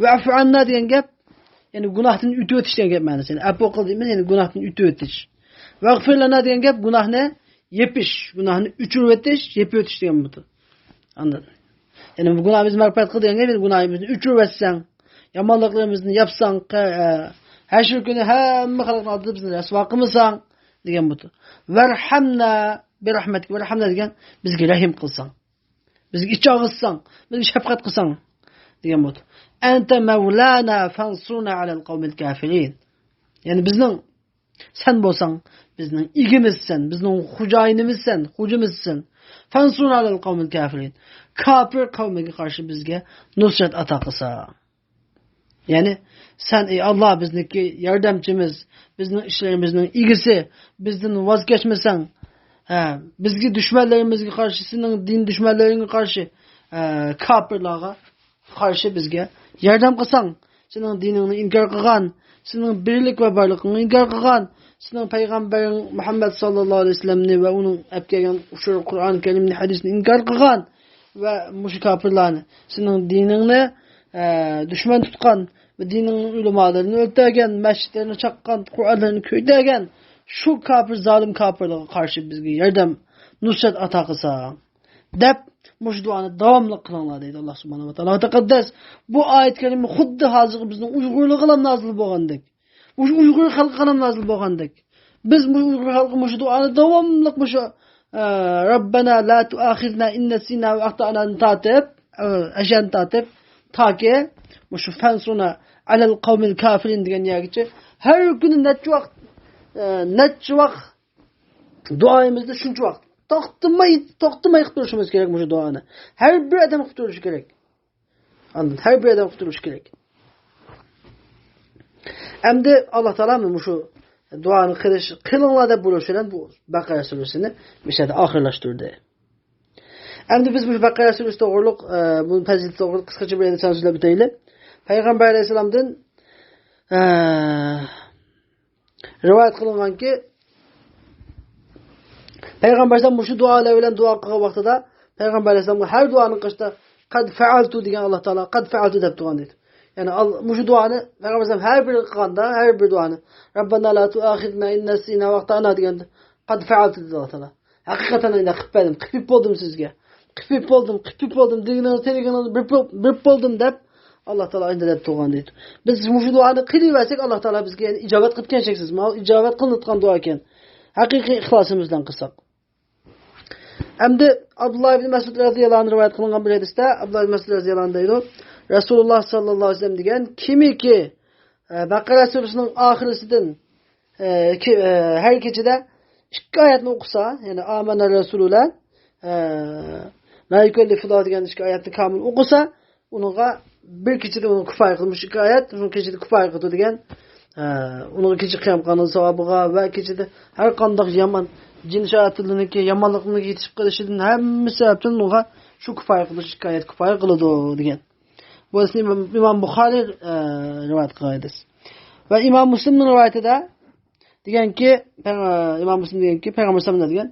va'fu anna degan gap, ya'ni gunohdan ütib o'tish degan gap ma'nosi. Yani afv qil deymiz, ya'ni gunohdan ütib o'tish. Waghfir lana degan gap gunohni yepish, gunohni o'chirib o'tish, yepib o'tish degan bu. Anladın? Yani bu günahımızı mağfiret kıl diyen gibi günahımızı üçürversen, yamanlıklarımızı yapsan, her şey günü hem halkın adı bizden resva kılmasan diyen budur. Verhamna bir rahmetik, verhamna diyen bizge rahim kılsan, bizge iç ağızsan, bizge şefkat kılsan diyen budur. Ente mevlana fansurna alel kavmil kafirin. Yani bizden sen bolsan, bizden igimizsen, bizden hucayinimizsen, hucumuzsen. Fansurna alel kavmil kafirin. Kafir kavmine karşı bizge nusret ata kılsa. Yani sen ey Allah bizdeki yardımcımız, bizim işlerimizin ilgisi, bizden vazgeçmesen, bizge düşmanlarımızga karşı, senin din düşmanlarına karşı, kafirlara karşı bizge yardım kılsan, senin dinini inkar kılgan, senin birlik ve varlığını inkar kılgan, senin peygamberin Muhammed sallallahu aleyhi ve sellem'ni ve onun epkeyen şu Kur'an-ı Kerim'ni hadisini inkar kılgan, ve müşrik kafirlarni senin dinini düşman tutkan ve dinin ulemalarını öldürgen, mescitlerini çakkan, Kur'anlarını köydergen şu kafir zalim kafirlere karşı bizge yardım nusret ata kılsa dep muş duanı davamlı kılınlar deydi Allah subhanahu wa ta'ala. Tekaddes bu ayet kelime xuddi hazır bizning Uyg'urlig'im nazil bo'lgandek. Bu Uyg'ur xalqiga nazil bo'lgandek. Biz bu Uyg'ur xalqi muş duanı davamlı muş Rabbana la tuakhidna in nesina ve ahtana tatib ajan tatib taki muş fansuna alel kavmil kafirin degan yergacha her gün neçe vaqt duayımızda shuncha vaqt to'xtamay qilib turishimiz kerak mush duoni. Her bir odam qilib turishi kerak. Anladın? Her bir odam qilib turishi kerak. Endi Alloh taolo mushu duanı qılinglar deb buyurishdan bu Baqara suresini mishada oxirlashtirdi. Endi biz bu Baqara suresi to'g'riliq bu fazilat to'g'riliq qisqacha bir so'zlab o'taylik. Payg'ambar alayhisolamdan rivoyat qilinganki, Payg'ambardan mushu duolar bilan duo qilgan vaqtida Payg'ambar alayhisolam har duoni qilishda qad fa'altu degan Alloh taolo qad fa'altu deb turgan dedi. Yani mushu duoni Payg'ambar her bir qilganda, her bir duoni Rabbana la tuakhidna in nesina wa akhtana deganda qad fa'altu dedi Alloh taolo. Haqiqatan endi qilib bo'ldim sizga. Qilib bo'ldim deganingizga teleganingizga bir bo'ldim deb Allah Taala endi deb turgan deydi. Biz shu duoni qilaversak Allah Taala bizga ijobat qilgan cheksiz. Mal ijobat qilinadigan duo ekan. Haqiqiy ixlosimiz bilan qilsak. Hamda Abdullah ibn Mas'ud radhiyallohu anhu rivoyat qilingan bir hadisda Abdullah ibn Mas'ud radhiyallohu anhu deydi, Rasululloh sallallohu alayhi vasallam degan kimiki Baqara surasining oxirisidan har kechada 2 oyatni o'qisa, ya'ni amana rasulullah la yukallifu degan 2 oyatni kamil o'qisa, uningga bir kechada uni kifoya qilmish 2 oyat, uni kechada kifoya qildi degan, uni kecha qiyam qilgan savobiga va kechada har qanday yomon jin shaytonlarniki yomonlikni yetishib qolishidan hamma sababdan unga shu kifoya qilish 2 oyat kifoya qiladi degan. Bu İmam Buxoriy rivoyat qilgan. Va İmam Muslimning rivoyatida deganki, İmam Muslim deganki, Payg'ambar sallallohu alayhi vasallam degan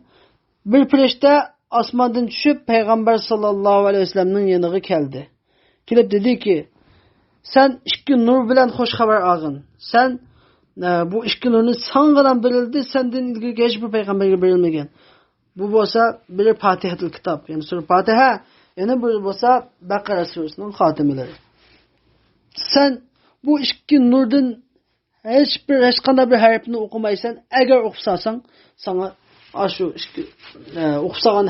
bir firishta osmondan tushib Payg'ambar sallallohu alayhi vasallamning yoniga keldi. Kelib dediki, sen 2 nur bilan xush xabar olgin. Sen bu 2 nurni sangadan berildi, senden ilgili hech bir payg'ambarga berilmagan. Bu bo'lsa bir Fatihatul kitob, ya'ni sura Fatiha, yana bir bo'lsa Baqara surasining xotimalari. Sen bu 2 nurdan hech qanday bir harfni o'qimaysan. Agar o'qisasan, sana shu o'qisagan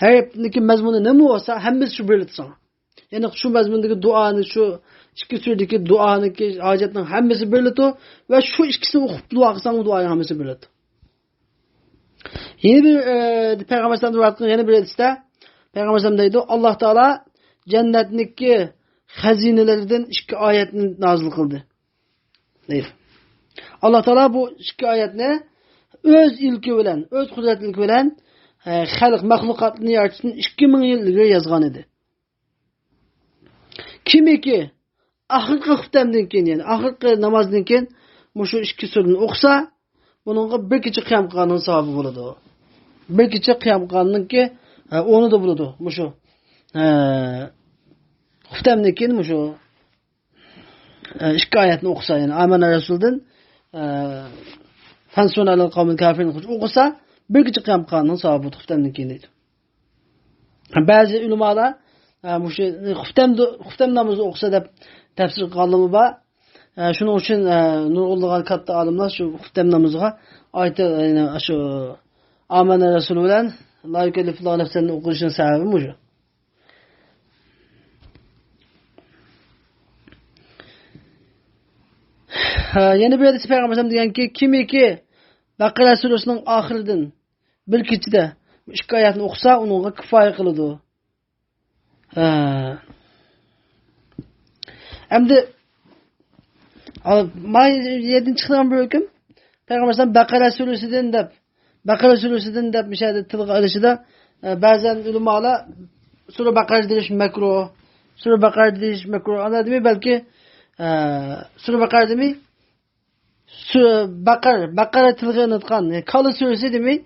harfniki mazmuni nima bo'lsa, hammasi shu beriladi sana. Ya'ni shu mazmundagi duoni, shu 2 surdagi duoniki hojatning hammasi beriladi va shu ikkisini o'qib duo qilsang, duoning hammasi beriladi. Yeni bir Payg'ambar sallallohu alayhi vasallam yana bir hadisda Payg'ambar sallallohu deydi, Alloh taolo jannatniki xazinalaridan 2 oyatni nozil qildi. Deydi. Alloh taolo bu 2 oyatni o'z ilki bilan, o'z qudratligi bilan xalq maxluqotni yaratishdan 2000 yil ilgari yozgan edi. Kimiki oxirgi xuftamdan keyin, ya'ni oxirgi namozdan keyin shu 2 surani o'qisa, buningga bir kecha qiyam qilganning savobi bo'ladi. Bir kecha qiyam qilganniki o'ni da bo'ladi. Shu xuftamdan keyin shu 2 oyatni o'qisa, ya'ni amana rasuldan fansuna lil qawmil kafirin o'qisa, bir kecha qiyam qilganning savobi xuftamdan keyin deydi. Ba'zi ulamolar shu xuftam namozni o'qisa deb tafsir qilganlar bor. Shuning uchun nurg'ulg'an katta olimlar shu xuftam namoziga oyat shu amana rasul bilan la yukallifu nafsan o'qishning sababi shu. Yana bir hadis Payg'ambar sallallohu alayhi vasallam deganki, kimiki Baqara surasining oxiridan bir kechada 2 oyatni o'qisa, uningga kifoya qiladi. Endi may 7 chiqqan bir hukm Payg'ambar sallallohu Baqara surasidan deb mishada tilga olishida ba'zan ulamolar sura Baqara deyish makruh, sura Baqara deyish makruh. Ana demay balki sura Baqara demay Baqara tilga olinadigan Kala surasi demay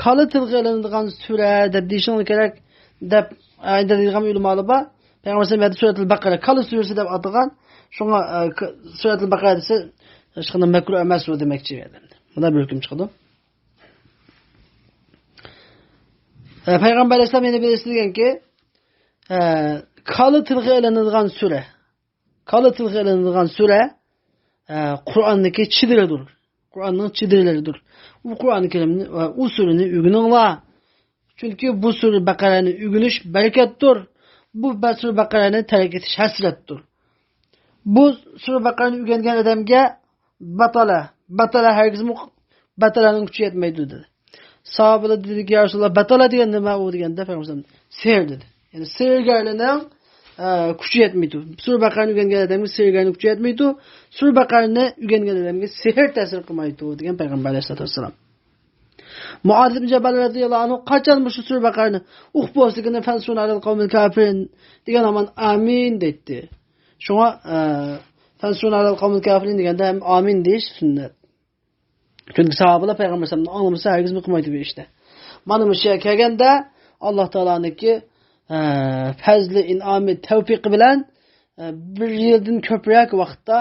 Kala tilga olinadigan sura deb deyishing kerak deb aytadigan ulamolar bor. Payg'ambar sallallohu suratul Baqara Kala surasi deb atagan. Shunga suratul Baqara desa hech qanday makruh emas u demoqchi edim. Bunda bir hukm chiqdi. Payg'ambar alayhisalom yana bildirganki, Kala tilga olinadigan sura Qur'onniki chidiridir. Qur'onning chidirilaridir. Bu Qur'oni Karimni va u surani o'rganinglar. Chunki bu sura Baqarani o'rganish barakatdir. Bu sura Baqarani tark etish hasratdir. Bu sura Baqarani o'rgangan odamga batala hargiz batalaning kuchi yetmaydi dedi. Sahobalar dedi ki, ya Rasulullah, batala degan nima u deganda Payg'ambar sehr dedi. Ya'ni sehrgarlarning kuchi yetmaydi. Sura Baqarani o'rgangan odamga sehrgarning kuchi yetmaydi. Sura Baqarani o'rgangan odamga sehr ta'sir qilmaydi degan Payg'ambar sollallohu alayhi vasallam. Muaz ibn Jabal radhiyallohu anhu qachon shu sura Baqarani o'qib bo'lsigini fansuna lil qawmil kafirin degan aman amin dedi. Shunga fansuna lil qawmil kafirin deganda ham amin deyish sunnat. Çünkü sahabeler Peygamber sallallahu aleyhi ve sellem'in herkes mükemmel bir işte. Mana bu şey kelganda Alloh taoloniki fazli in'ami tevfik bilan bir yildan ko'proq vaqtda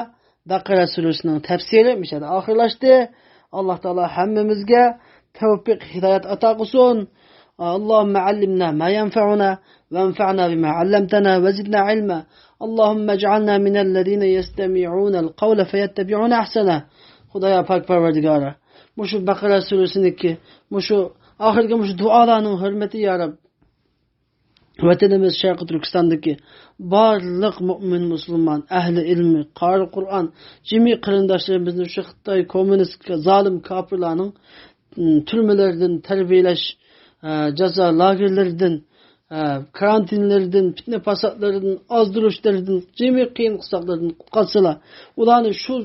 Baqara surasining tafsiri mishada oxirlashdi. Alloh taolo hammamizga tevfik, hidayet ata kılsın. Allahümme allimna ma yenfa'una ve enfa'na bima allamtana ve zidna ilma. Allahümme ec'alna minellezine yestemi'unel kavle feyettebi'una ahsana. Hudaya pak parverdigara. Muşu Bakara suresindeki, muşu ahirki muşu dualarının hürmeti ya Rab. Vatanımız Şarkı Türkistan'daki barlık mümin Müslüman, ehli ilmi, qari Kur'an, cemi kırındaşlarımızın şu Xitay komünist, zalim kapırlarının türmelerden, terbiyeleş, ceza lagerlerden, karantinlerden, fitne fasatlardan, azdırışlardan, cemi kıyın kısaklardan qutqatsılar. Ulanı şu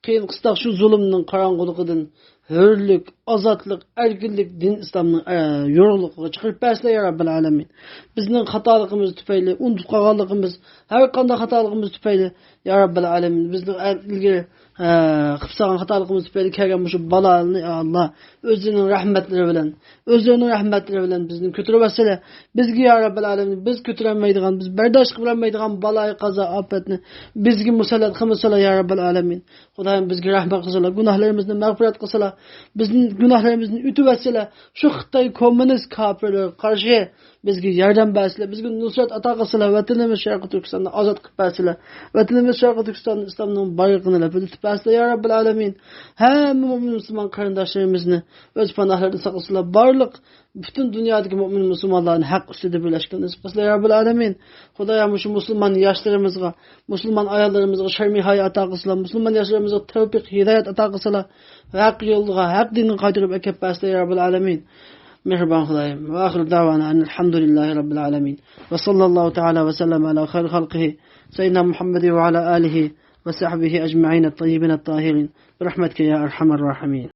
kıyın kıstak, şu zulümün karangılıqıdan, hürlük, azatlık, erkinlik, din İslam'ın yorulukluğu çıkırıp bəsle ya Rabbil Alemin. Bizning xatalıqımız tüpeyli, unutup qalğanlığımız, her qanday xatalıqımız tüpeyli ya Rabbil Alemin. Bizning ilgili qıpsağın xatalıqımız tüpeyli kelgen bu balalını ya Allah özünün rahmetleri bilen bizning kötürüp əsələ bizgi ya Rabbil Alemin biz kötürənmeydiğen, biz berdaş qıbranmeydiğen balayı qaza afetini bizgi musallat qımısala ya Rabbil Alemin. Xudayım bizgi rahmet qısala, günahlarımızı mağfiret qısala, bizim günahlarımızın ütü vesile şu Xitay komünist kafirlere karşı bizge yardım bəsile, bizge nusrat ata qısala, vatanımız Şarkı Türkistan'da azad qıp bəsile, vatanımız Şarkı Türkistan'da İslam'ın bayrağını lafedip bəsile ya Rabbil Alemin. Hem Müslüman kardeşlerimizini öz panahlarını saklasıla, barlık bütün dünyadaki mümin Müslümanların hak üstüde birleşken nasip kısla ya Rabbil Alemin. Xudaya şu Müslüman yaşlarımızga, Müslüman ayarlarımızga şermi hayat ata qısla, Müslüman yaşlarımızga tevfik, hidayet ata qısla, hak yolga, hak dinin qaytırıp ekep bəsle ya Rabbil Alemin. Mehriban Xudayım. Ve ahir davana enelhamdülillahi Rabbil Alemin. Ve sallallahu teala ve sellem ala khayr halqihi Seyyidina Muhammedi ve ala alihi ve sahbihi ecma'in et-tayyibin et-tahirin. Rahmetke ya erhamer rahimin.